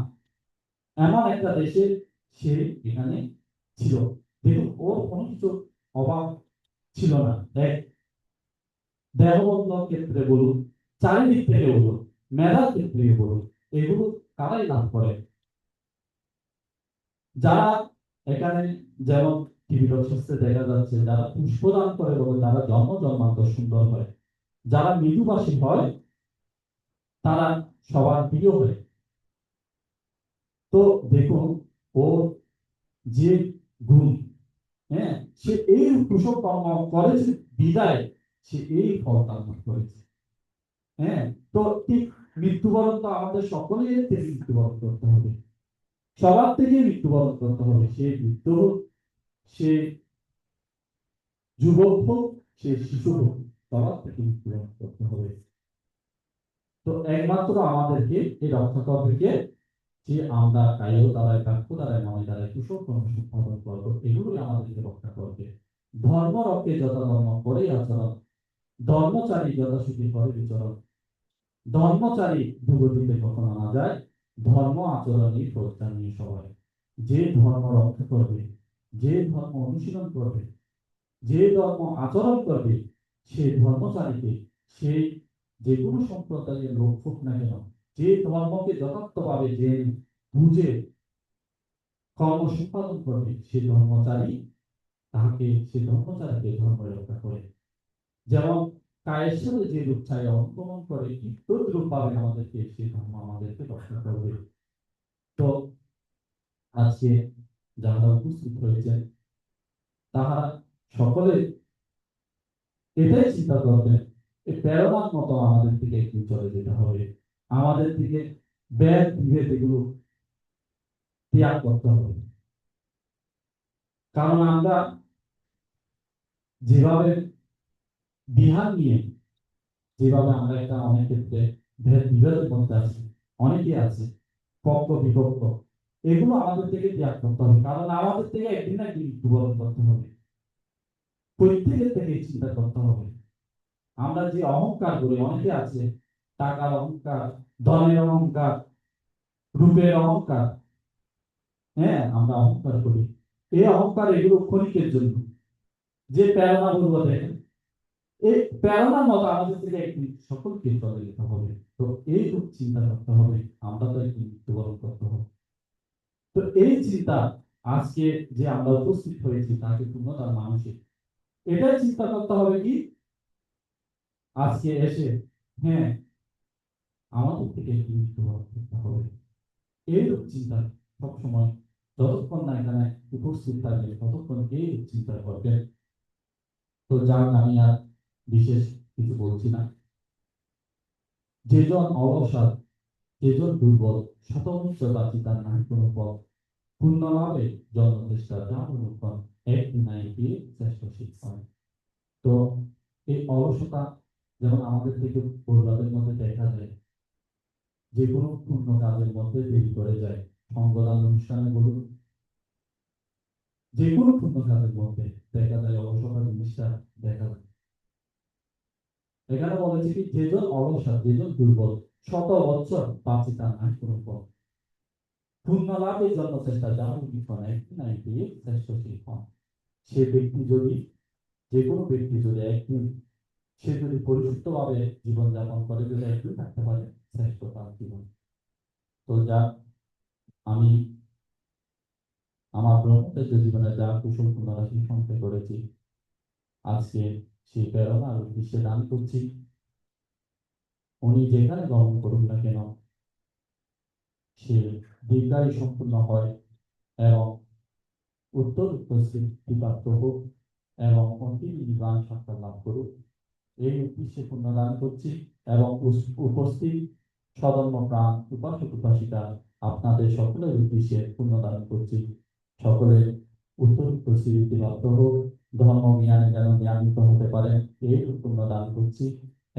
এমন একটা দেশে সে এখানে ছিল। দেখুন, ওর কোনো কিছু অভাব ছিল না। দেহবন্ধ ক্ষেত্রে বলুন, চারিদিক থেকে বলুন, মেধার ক্ষেত্রে বলুন, এগুলো কারাই লাভ করে? যারা এখানে যেমন টিভি দর্শকদের দেখা যাচ্ছে, যারা পুষ্পদান করে বলে তারা জন্ম জন্মান্তর সুন্দর হয়, যারা মৃদুভাষী হয় তারা সবার প্রিয় হয়। তো দেখুন, ও যে গুণ, হ্যাঁ, সে এই কুশল কর্ম করেছে বিদায় সে এই ফল কামনা করেছে। হ্যাঁ, তো ঠিক মৃত্যুবরণ তো আমাদের সকলের থেকে মৃত্যুবরণ করতে হবে, সবার থেকে মৃত্যুবরণ করতে হবে। সে বৃদ্ধ হোক, সে যুবক হোক, সে শিশু হোক, সবার থেকে মৃত্যুবরণ করতে হবে। তো একমাত্র আমাদেরকে এই রক্ষা করবে কে? যে আমরা কায়ো দ্বারায়, বাক্য দ্বারায়, মনে দ্বারায় কুশল কর্ম সম্পাদন করবো, এগুলোই আমাদেরকে রক্ষা করবে। ধর্ম রক্ষে যথা ধর্ম করে আচরণ, ধর্মচারী যথাশুদ্ধি করে বিচরণ, ধর্মচারী দুর্গতিতে কখনো না যায়, ধর্ম আচরণই প্রত্যান নিয়ে সবাই। যে ধর্ম রক্ষা করবে, যে ধর্ম অনুশীলন করবে, যে ধর্ম আচরণ করবে, সে ধর্মচারীকে, সে যে কোনো সম্প্রদায়ের লোক হোক না কেন, যে ধর্মকে যথার্থভাবে যে বুঝে কর্ম সম্পাদন করবে, সে ধর্মচারী তাহাকে, সে ধর্মচারীকে ধর্ম রক্ষা করে। যেমন কায়ের সাথে যে রূপ ছায়া অংশগ্রহণ করে, তদ্রূপ ভাবে আমাদেরকে সে ধর্ম আমাদেরকে রক্ষা করবে। তো আজকে যারা উপস্থিত হয়েছেন তাহারা সকলে এটাই চিন্তা করবেন, এই প্রেরণার মতো আমাদের দিকে একটু চলে যেতে হবে, আমাদের দিকে ব্যাগ বিভেদ এগুলো ত্যাগ করতে হবে। কারণ আমরা যেভাবে বিহার নিয়ে, যেভাবে আমরা একটা অনেক ক্ষেত্রে ভেদ বিভেদের মধ্যে আছি, অনেকে আছে পক্ষ বিপক্ষ, এগুলো আমাদের থেকে ত্যাগ করতে হবে। কারণ আমাদের থেকে একদিন না একদিন মৃত্যুবরণ করতে হবে, প্রত্যেকের থেকে চিন্তা করতে হবে। আমরা যে অহংকার করি, অনেকে আছে টাকার অহংকার, ধনের অহংকার, রূপের অহংকার, হ্যাঁ, আমরা অহংকার করি। এই অহংকার এগুলো ক্ষণিকের জন্য। যে প্রেরণা বলবো দেখেন, এই প্রেরণার মতো আমাদের থেকে একদিন সকলকে চলে যেতে হবে। তো এই চিন্তা করতে হবে, আমরা তো একদিন মৃত্যুবরণ করতে হবে। তো এই চিন্তা আজকে যে আমরা উপস্থিত হয়েছি তাকে পূর্ণতার মানসিক, এটাই চিন্তা করতে হবে কি আজকে এসে, হ্যাঁ, আমাদের থেকে একদিন মৃত্যুবরণ করতে হবে। এইরূপ চিন্তা সবসময় যতক্ষণ না এখানে উপস্থিত থাকবে ততক্ষণ এইরূপ চিন্তা করবেন। তো যার আমি আর বিশেষ কিছু বলছি না। যেজন অলসার, যেজন দুর্বল, শতবৎসর চিতার নাই কোনো পথ, পূর্ণ লাভে জন্ম চেষ্টা যা অনুক্ষণ, একদিন নাই গিয়ে শ্রেষ্ঠ শিক্ষণ। তো এই অলসতা যেমন আমাদের থেকে পরিবারের মধ্যে দেখা যায়, যে কোনো পূর্ণ কাজের মধ্যে দেরি করে যায়, সঙ্গদান অনুষ্ঠানে বলুন, যে কোনো পূর্ণ কাজের মধ্যে দেখা যায় অলসতা জিনিসটা দেখা যায়। এখানে বলেছে কি যেজন অলসর, যেজন দুর্বল, শত বছর বাঁচি তার নাই কোনো পথ, পূর্ণ লাভের জন্য চেষ্টা যা বিফল, একদিন নাই গিয়ে শ্রেষ্ঠ শিক্ষণ। সে ব্যক্তি যদি, যে কোনো ব্যক্তি যদি একদিন সে যদি পরিশুদ্ধভাবে জীবনযাপন করে, যদি একদিন থাকতে পারে শ্রেষ্ঠ তার জীবন। তো যা আমি আমার ব্রহ্মচর্য জীবনে যা কুশল পুনরাশি সঞ্চয় করেছি, আজকে সেই প্রেরণা আর উদ্দেশ্যে দান করছি। উনি যেখানে গমন করুন না কেন, সে দীর্ঘায়ু সম্পূর্ণ হয় এবং উত্তর প্রাপ্ত হোক এবং অন্তিম নির্বাণ সাক্ষাৎ লাভ করুক, এই উদ্দেশ্যে পুণ্যদান করছি। এবং উপস্থিত সধর্ম প্রাণ উপাসক উপাসিকা আপনাদের সকলের উদ্দেশ্যে পুণ্যদান করছি। সকলের উত্তর প্রাপ্ত হোক, ধর্ম জ্ঞানে যেন জ্ঞানিত হতে পারেন, এই পুণ্যদান করছি।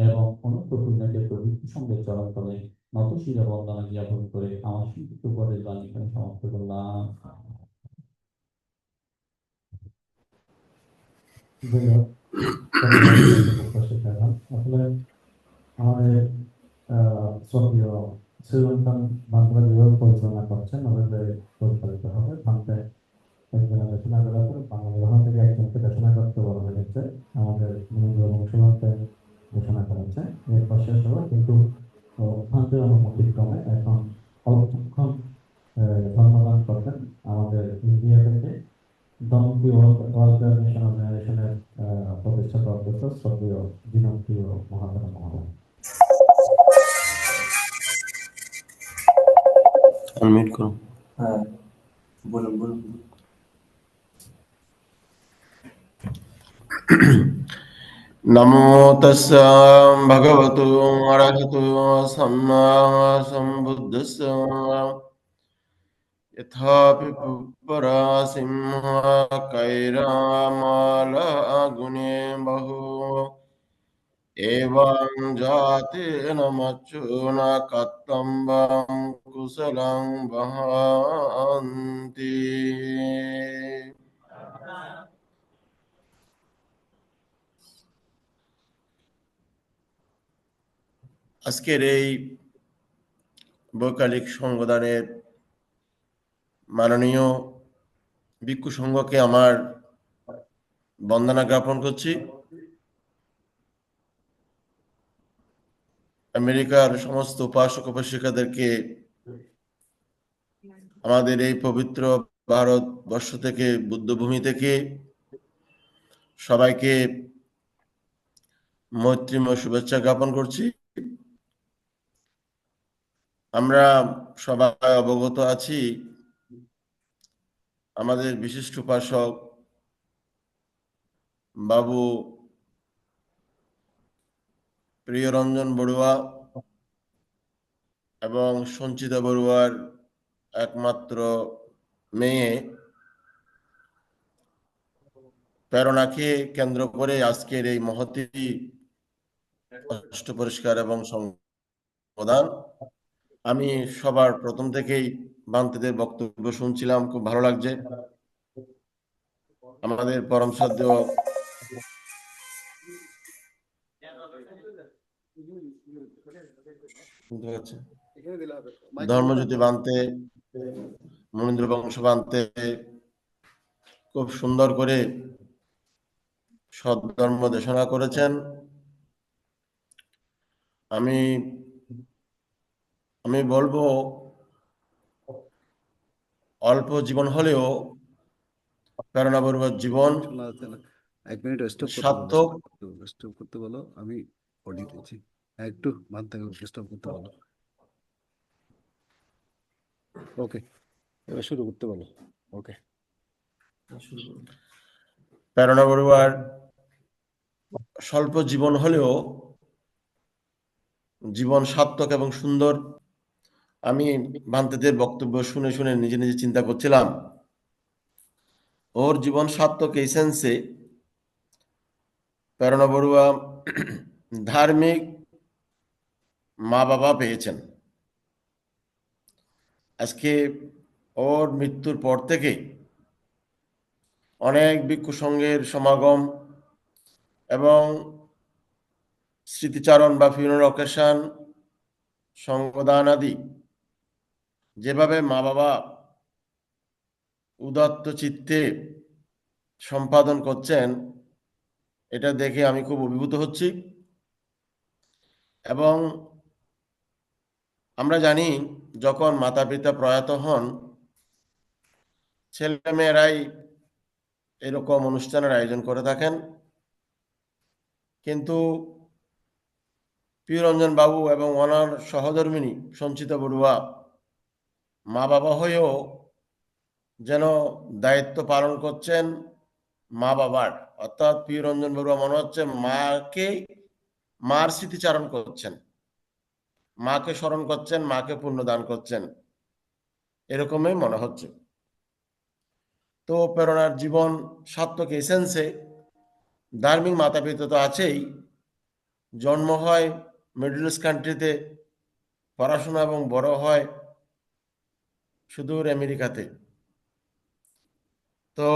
এবং অনন্ত পুণ্যকে প্রভৃতি সঙ্গে চরণ তলে নতশিরা বন্দনা জ্ঞাপন করে আমার সংক্ষিপ্ত পদের বাণী এখানে সমাপ্ত করলাম। আসলে আমাদের শ্রদ্ধেয় শ্রীলঙ্কান বাংলা যেভাবে পরিচালনা করছেন ওভাবে পরিচালিত হবে। বাংলাতে একজন দেশনা করার পর বাংলা বিভাগ থেকে একজনকে দেশনা করতে বলা হয়েছে, আমাদের মনোযোগ অংশগ্রহণকে ঘোষণা করা হচ্ছে। এরপর শেষ হবে, কিন্তু সিদ্ধান্তের অনুমতিক্রমে এখন অল্পক্ষণ ধন্যবাদ করবেন আমাদের ইন্ডিয়া থেকে দমকি ওয়ালফেয়ার মিশন অর্গানাইজেশনের প্রতিষ্ঠাতা অধ্যক্ষ শ্রদ্ধেয় বিনপ্রিয় মহাতারা মহোদয়। अनम्यूट करो। हाँ, बोलो बोलो। नमो तस्सा भगवतो अरहतो सम्मा सम्बुद्धस्स यथा पिपुपरा सिंहा कैरामाला गुणे बहु एवं जातेन मच्चो न कत्तम्बं कुशलं वहन्ति। আজকের এই বৈকালিক সংগদানের মাননীয় ভিক্ষু সংঘকে আমার বন্দনা জ্ঞাপন করছি। আমেরিকার সমস্ত উপাসক উপাসিকাদেরকে আমাদের এই পবিত্র ভারতবর্ষ থেকে, বুদ্ধভূমি থেকে সবাইকে মৈত্রীময় শুভেচ্ছা জ্ঞাপন করছি। আমরা সবাই অবগত আছি আমাদের বিশিষ্ট উপাসক বাবু প্রিয়রঞ্জন বড়ুয়া এবং সঞ্চিতা বড়ুয়ার একমাত্র মেয়ে প্রেরণাকে কেন্দ্র করে আজকের এই মহতী অষ্ট পরিষ্কার এবং সংবাদ। আমি সবার প্রথম থেকেই বান্তিদের বক্তব্য শুনছিলাম, খুব ভালো লাগছে। আমাদের পরম শ্রদ্ধ ধর্মজ্যোতি বান্তে, মনীন্দ্র বংশ বান্তে খুব সুন্দর করে সদ্ধর্ম দেশনা করেছেন। আমি বলবো অল্প জীবন হলেও প্রেরণা বড়ুয়ার জীবন এক মিনিট সার্থক। স্টপ করতে বলো, আমি অডিও দিচ্ছি, একটু বাদ থেকে স্টপ করতে বলো। ওকে, এবার শুরু করতে বলো। ওকে, প্রেরণা বড়ুয়ার স্বল্প জীবন হলেও জীবন সার্থক এবং সুন্দর। আমি বান্তেদের বক্তব্য শুনে শুনে নিজে নিজে চিন্তা করছিলাম, ওর জীবন সার্থক এই সেন্সে প্রেরণা বড়ুয়া ধার্মিক মা বাবা পেয়েছেন। আজকে ওর মৃত্যুর পর থেকে অনেক ভিক্ষু সংঘের সমাগম এবং স্মৃতিচারণ বা ফিউনারাল অকেশন, সংগদান আদি যেভাবে মা বাবা উদাত্ত চিত্তে সম্পাদন করছেন, এটা দেখে আমি খুব অভিভূত হচ্ছি। এবং আমরা জানি যখন মাতা পিতা প্রয়াত হন, ছেলেমেয়েরাই এরকম অনুষ্ঠানের আয়োজন করে থাকেন। কিন্তু প্রিয়রঞ্জন বাবু এবং ওনার সহধর্মিণী সঞ্চিতা বড়ুয়া মা বাবা হয়েও যেন দায়িত্ব পালন করছেন মা বাবার। অর্থাৎ প্রিয়রঞ্জন বড়ুয়া মনে হচ্ছে মার স্মৃতিচারণ করছেন, মাকে স্মরণ করছেন, মাকে পুণ্যদান করছেন, এরকমই মনে হচ্ছে। তো প্রেরণার জীবন সার্থক এসেন্সে ধার্মিক মাতা পিতা তো আছেই, জন্ম হয় মিডল ইস্ট কান্ট্রিতে, পড়াশোনা এবং বড় হয় সুদূর আমেরিকাতে। তো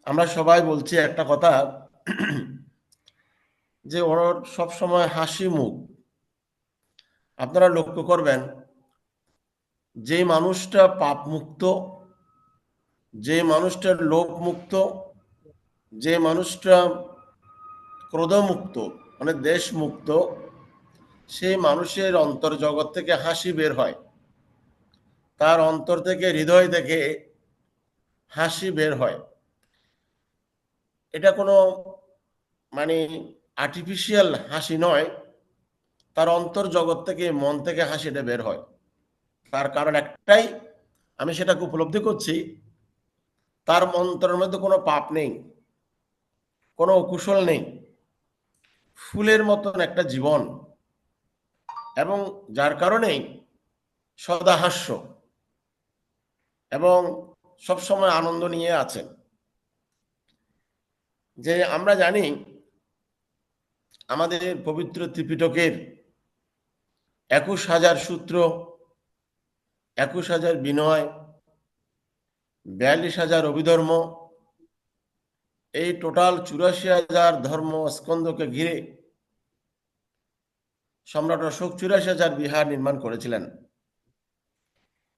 আমরা সবাই বলছি একটা কথা, যে ওর সব সময় হাসি মুখ। আপনারা লক্ষ্য করবেন, যে মানুষটা পাপ মুক্ত, যে মানুষটা লোভ মুক্ত, যে মানুষটা ক্রোধ মুক্ত, মানে দেশ মুক্ত, সেই মানুষের অন্তর্জগৎ থেকে হাসি বের হয়, তার অন্তর থেকে, হৃদয় থেকে হাসি বের হয়। এটা কোনো মানে আর্টিফিশিয়াল হাসি নয়, তার অন্তর জগৎ থেকে, মন থেকে হাসিটা বের হয়। তার কারণ একটাই, আমি সেটাকে উপলব্ধি করছি, তার অন্তরের মধ্যে কোনো পাপ নেই, কোনো অকুশল নেই, ফুলের মতন একটা জীবন, এবং যার কারণেই সদা হাস্য এবং সবসময় আনন্দ নিয়ে আছেন। যে আমরা জানি আমাদের পবিত্র ত্রিপিটকের 21,000 সূত্র, 21,000 বিনয়, 42,000 অভিধর্ম, এই টোটাল 84,000 ধর্ম স্কন্ধকে ঘিরে সম্রাট অশোক 84,000 বিহার নির্মাণ করেছিলেন।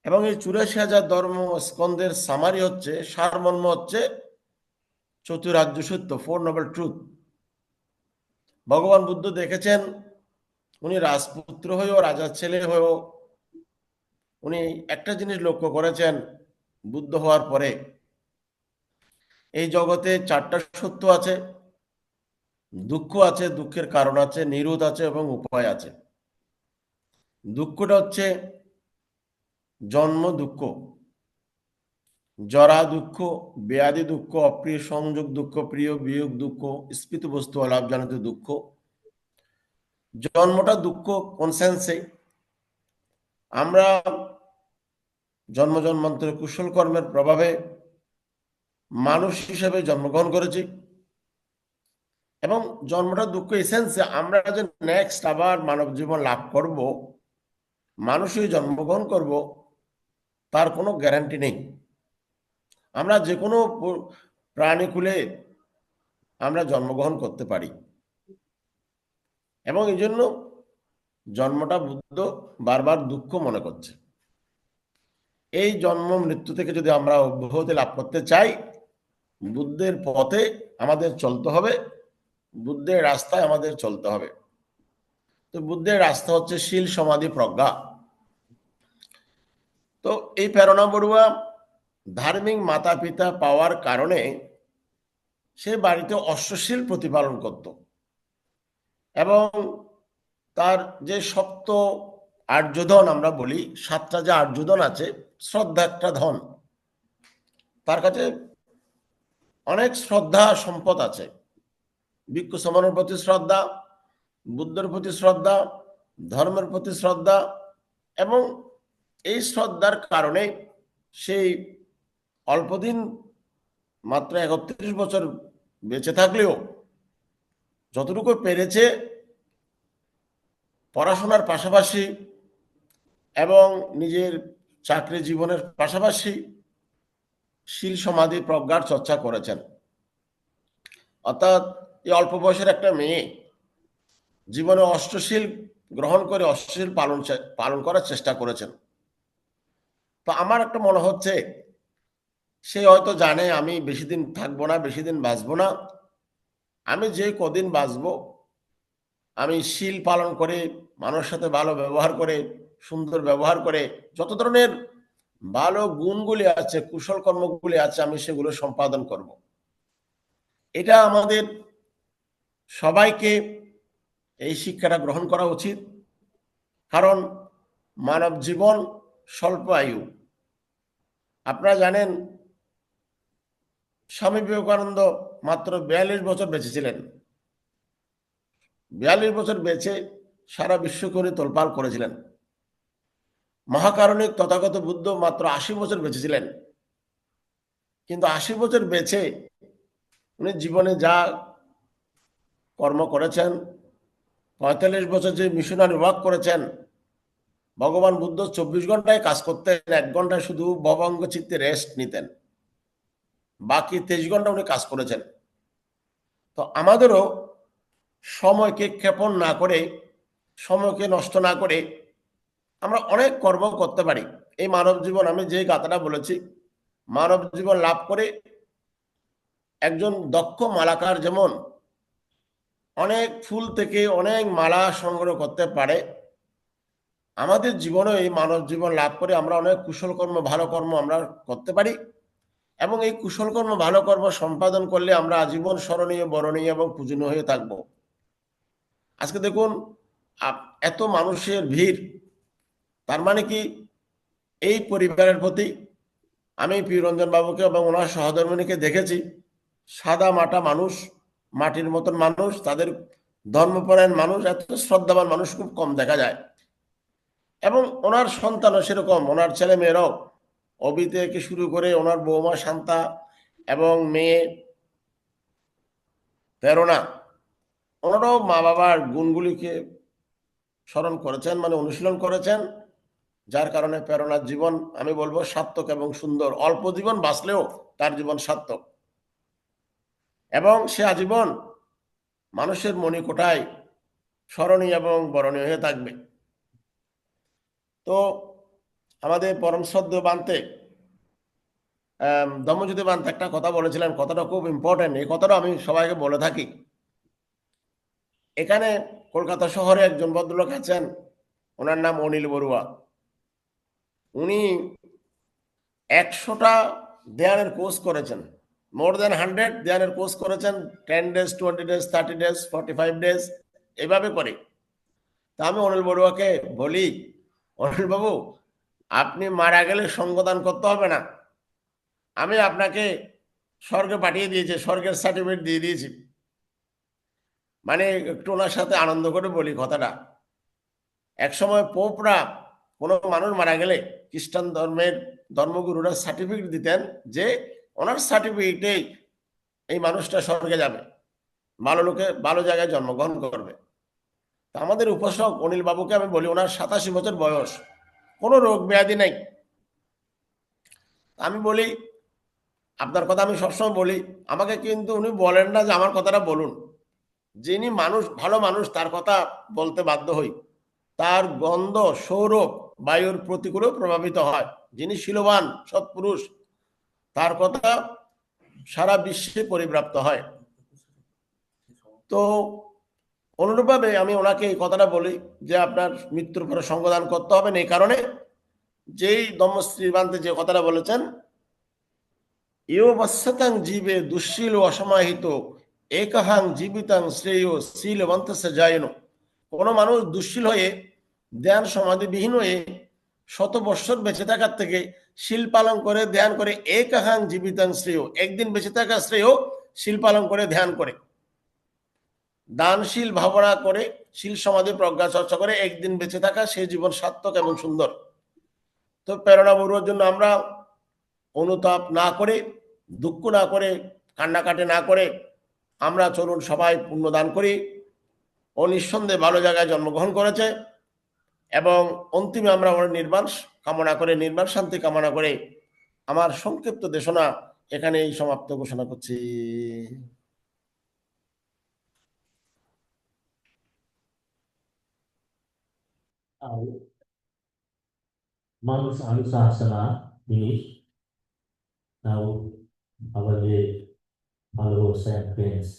এবং এই 84,000 ধর্ম স্কন্ধের সামারি হচ্ছে, সারমর্ম হচ্ছে চতুরার্য সত্য, 4 নোবেল ট্রুথ। ভগবান বুদ্ধ দেখেছেন, উনি রাজপুত্র হয়েও, রাজার ছেলে হয়েও উনি একটা জিনিস লক্ষ্য করেছেন বুদ্ধ হওয়ার পরে, এই জগতে 4টা সত্য আছে, দুঃখ আছে, দুঃখের কারণ আছে, নিরোধ আছে এবং উপায় আছে। দুঃখটা হচ্ছে জন্ম দুঃখ, জরা দুঃখ, ব্যাধি দুঃখ, অপ্রিয় সংযোগ দুঃখ, প্রিয় বিয়োগ দুঃখ, স্ফীত বস্তু অলাভজনিত দুঃখ। জন্মটা দুঃখ কোন সেন্সে? আমরা জন্ম জন্মান্তরে কুশল কর্মের প্রভাবে মানুষ হিসেবে জন্মগ্রহণ করেছি, এবং জন্মটা দুঃখ এসেন্সে আমরা যে নেক্সট আবার মানব জীবন লাভ করব, মানুষ হয়ে জন্মগ্রহণ করব, তার কোনো গ্যারান্টি নেই। আমরা যে কোনো প্রাণীকুলে আমরা জন্মগ্রহণ করতে পারি, এবং এই জন্য জন্মটা বুদ্ধ বারবার দুঃখ মনে করছে। এই জন্ম মৃত্যু থেকে যদি আমরা অব্যাহতি লাভ করতে চাই, বুদ্ধের পথে আমাদের চলতে হবে, বুদ্ধের রাস্তায় আমাদের চলতে হবে। তো বুদ্ধের রাস্তা হচ্ছে শীল, সমাধি, প্রজ্ঞা। তো এই প্রেরণা বড়ুয়া ধার্মিক মাতা পিতা পাওয়ার কারণে সে বাড়িতে অশ্বশীল প্রতিপালন করত, এবং তার যে সপ্ত আর্যধন আমরা বলি, 7টা যে আর্যধন আছে, শ্রদ্ধা একটা ধন, তার কাছে অনেক শ্রদ্ধা সম্পদ আছে। ভিক্ষু সমানের প্রতি শ্রদ্ধা, বুদ্ধের প্রতি শ্রদ্ধা, ধর্মের প্রতি শ্রদ্ধা, এবং এই শ্রদ্ধার কারণে সেই অল্পদিন, মাত্র 31 বছর বেঁচে থাকলেও যতটুকু পেরেছে পড়াশোনার পাশাপাশি এবং নিজের চাকরি জীবনের পাশাপাশি শীল, সমাধি, প্রজ্ঞার চর্চা করেছেন। অর্থাৎ এই অল্প বয়সের একটা মেয়ে জীবনে অষ্টশীল গ্রহণ করে অষ্টশীল পালন করার চেষ্টা করেছেন। তো আমার একটা মনে হচ্ছে সে হয়তো জানে আমি বেশি দিন থাকবো না, বেশি দিন বাঁচবো না, আমি যে কদিন বাঁচবো আমি শীল পালন করে, মানুষের সাথে ভালো ব্যবহার করে, সুন্দর ব্যবহার করে, যত ধরনের ভালো গুণগুলি আছে, কুশল কর্মগুলি আছে, আমি সেগুলো সম্পাদন করব। এটা আমাদের সবাইকে এই শিক্ষাটা গ্রহণ করা উচিত। কারণ মানব জীবন স্বল্প আয়ু। আপনারা জানেন স্বামী বিবেকানন্দ মাত্র 42 বছর বেঁচে ছিলেন। 42 বছর বেঁচে সারা বিশ্বকে উনি তোলপাড় করেছিলেন। মহাকারণিক তথাগত বুদ্ধ মাত্র 80 বছর বেঁচেছিলেন, কিন্তু 80 বছর বেঁচে উনি জীবনে যা কর্ম করেছেন, 45 বছর যে মিশনারি ওয়ার্ক করেছেন, ভগবান বুদ্ধ 24 ঘন্টায় কাজ করতেন, 1 ঘন্টায় শুধু ভবঙ্গ চিত্তে রেস্ট নিতেন, বাকি 23 ঘন্টা উনি কাজ করেছেন। তো আমাদেরও সময়কে ক্ষেপণ না করে, সময়কে নষ্ট না করে আমরা অনেক কর্ম করতে পারি। এই মানব জীবন, আমি যে কথাটা বলেছি, মানব জীবন লাভ করে একজন দক্ষ মালাকার যেমন অনেক ফুল থেকে অনেক মালা সংগ্রহ করতে পারে, আমাদের জীবনে এই মানব জীবন লাভ করে আমরা অনেক কুশল কর্ম ভালো কর্ম আমরা করতে পারি, এবং এই কুশল কর্ম ভালো কর্ম সম্পাদন করলে আমরা আজীবন স্মরণীয়, বরণীয় এবং পূজনীয় হয়ে থাকব। আজকে দেখুন এত মানুষের ভিড়, তার মানে কি এই পরিবারের প্রতি আমি প্রিয়রঞ্জন বাবুকে এবং ওনার সহধর্মিণীকে দেখেছি, সাদা মাটা মানুষ, মাটির মতন মানুষ, তাদের ধর্মপরায়ণ মানুষ, এত শ্রদ্ধাবান মানুষ খুব কম দেখা যায়। এবং ওনার সন্তানও সেরকম, ওনার ছেলে মেয়েরাও, অবি থেকে শুরু করে ওনার বৌমা শান্তা এবং মেয়ে প্রেরণা, ওনারাও মা বাবার গুণগুলিকে স্মরণ করেছেন, মানে অনুশীলন করেছেন, যার কারণে প্রেরণার জীবন আমি বলবো সার্থক এবং সুন্দর। অল্প জীবন বাঁচলেও তার জীবন সার্থক, এবং সে আজীবন মানুষের মণিকোঠায় স্মরণীয় এবং বরণীয় হয়ে থাকবে। তো আমাদের পরম শ্রদ্ধেয় বান্তে দমজ্যোতি বান্তে একটা কথা বলেছিলেন, কথাটা খুব ইম্পর্টেন্ট, এই কথাটা আমি সবাইকে বলে থাকি। এখানে কলকাতা শহরে একজন ভদ্রলোক আছেন, ওনার নাম অনিল বড়ুয়া। উনি 100টা ধ্যানের কোর্স করেছেন, মোর দেন 100 ধ্যানের কোর্স করেছেন, 10 days, 20 days, 30 days, 45 days এভাবে করে। তা আমি অনিল বড়ুয়াকে বলি, অনিল বাবু আপনি মারা গেলে সঙ্গদান করতে হবে না, আমি আপনাকে স্বর্গে পাঠিয়ে দিয়েছি, স্বর্গের সার্টিফিকেট দিয়ে দিয়েছি। মানে একটু ওনার সাথে আনন্দ করে বলি কথাটা। একসময় পোপরা কোনো মানুষ মারা গেলে খ্রিস্টান ধর্মের ধর্মগুরুরা সার্টিফিকেট দিতেন যে ওনার সার্টিফিকেটেই এই মানুষটা স্বর্গে যাবে, ভালো লোকে ভালো জায়গায় জন্মগ্রহণ করবে। তা আমাদের উপাসক অনিল বাবুকে আমি বলি, ওনার 87 বছর বয়স, কোনো রোগ ব্যাধি নেই। আমি বলি আপনার কথা আমি সবসময় বলি, আমাকে কিন্তু উনি বলেন না যে আমার কথাটা বলুন, যিনি মানুষ ভালো মানুষ তার কথা বলতে বাধ্য হই, তার গন্ধ সৌরভ বায়ুর প্রতিকূলেও প্রভাবিত হয়। যিনি শীলবান সৎপুরুষ তার কথা সারা বিশ্বে পরিব্যাপ্ত হয়। তো অনুরূপভাবে আমি ওনাকে এই কথাটা বলি যে আপনার মৃত্যুর পরে সঙ্গদান করতে হবে না, এই কারণে যেই দম্মশ্রী বান্তে যে কথাটা বলেছেন, ইয় বৎসতাং জীবে দুঃশীল ও অসমাহিত একহাং জীবিতাং শ্রেয় শীলবন্ত যায়ন। কোনো মানুষ দুঃশীল হয়ে ধ্যান সমাধিবিহীন হয়ে 100 বৎসর বেঁচে থাকার থেকে শীল পালন করে ধ্যান করে একহাং জীবিতাং শ্রেয়, একদিন বেঁচে থাকা শ্রেয় শীল পালন করে ধ্যান করে দানশীল ভাবনা করে শীল সমাধি প্রজ্ঞা চর্চা করে একদিন বেঁচে থাকা সেই জীবন সার্থক এবং সুন্দর। তো প্রেরণা বড়ুয়ার জন্য আমরা অনুতাপ না করে, দুঃখ না করে, কান্নাকাটি না করে আমরা চলুন সবাই পুণ্যদান করি। ও নিঃসন্দেহে ভালো জায়গায় জন্মগ্রহণ করেছে, এবং অন্তিমে আমরা ওর নির্বাণ কামনা করে, নির্বাণ শান্তি কামনা করে আমার সংক্ষিপ্ত দেশনা এখানেই সমাপ্ত ঘোষণা করছি। মানুষ আনুশাসনা জিনিস, now our followers and friends.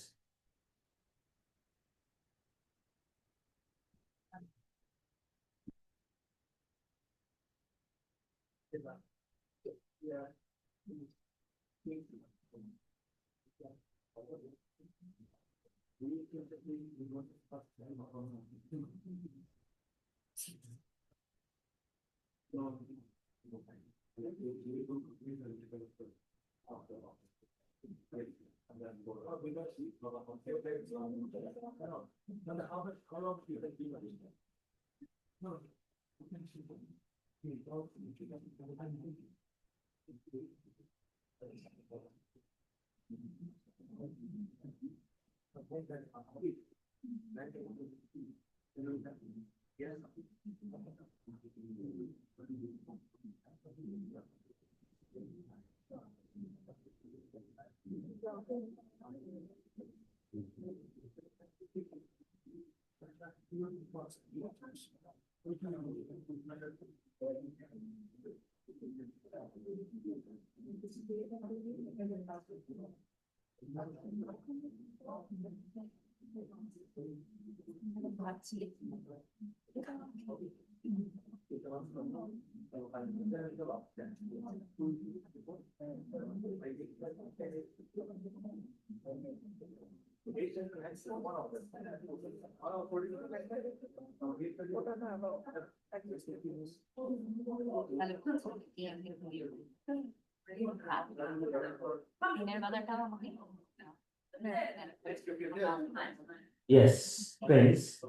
Yes, friends,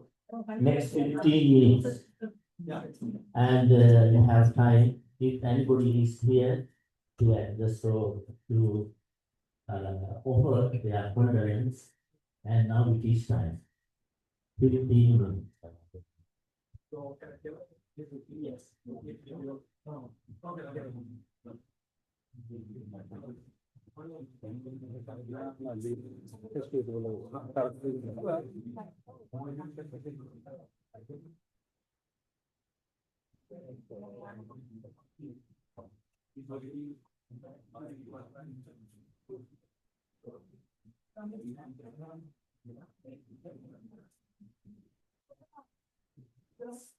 next 15 minutes. And you have time, if anybody is here, to just to offer their condolence. And now it is time. 15 minutes. Yes.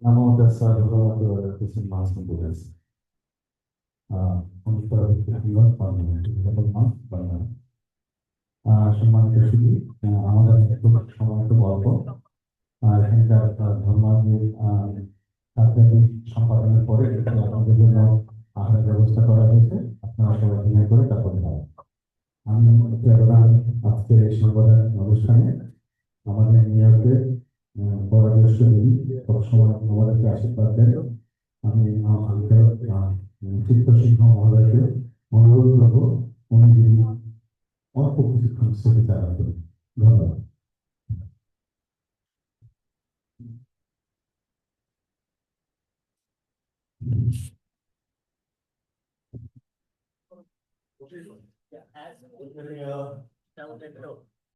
Namo tassa bhagavato arahato samma sambuddhassa. সম্মানিত সুধী, আমাদের খুব সময় খুব অল্প। এখানকার ধর্মাদের আধ্যাত্মিক সম্পাদনের পরে আপনাদের জন্য আহারের ব্যবস্থা করা হয়েছে। আপনারা সবাই ডিনার করে তারপরে খাবেন। আমি আজকের এই সংবাদ অনুষ্ঠানে আমাদের নিউ ইয়র্কের বয়োজ্যেষ্ঠ যিনি সবসময় আমাদেরকে আশীর্বাদ দেন, আমি চিত্তসিংহ মহোদয়কে অনুরোধ করবো উনি যদি অল্প কিছুক্ষণ স্মৃতিচারণ করেন। ধন্যবাদ। As talented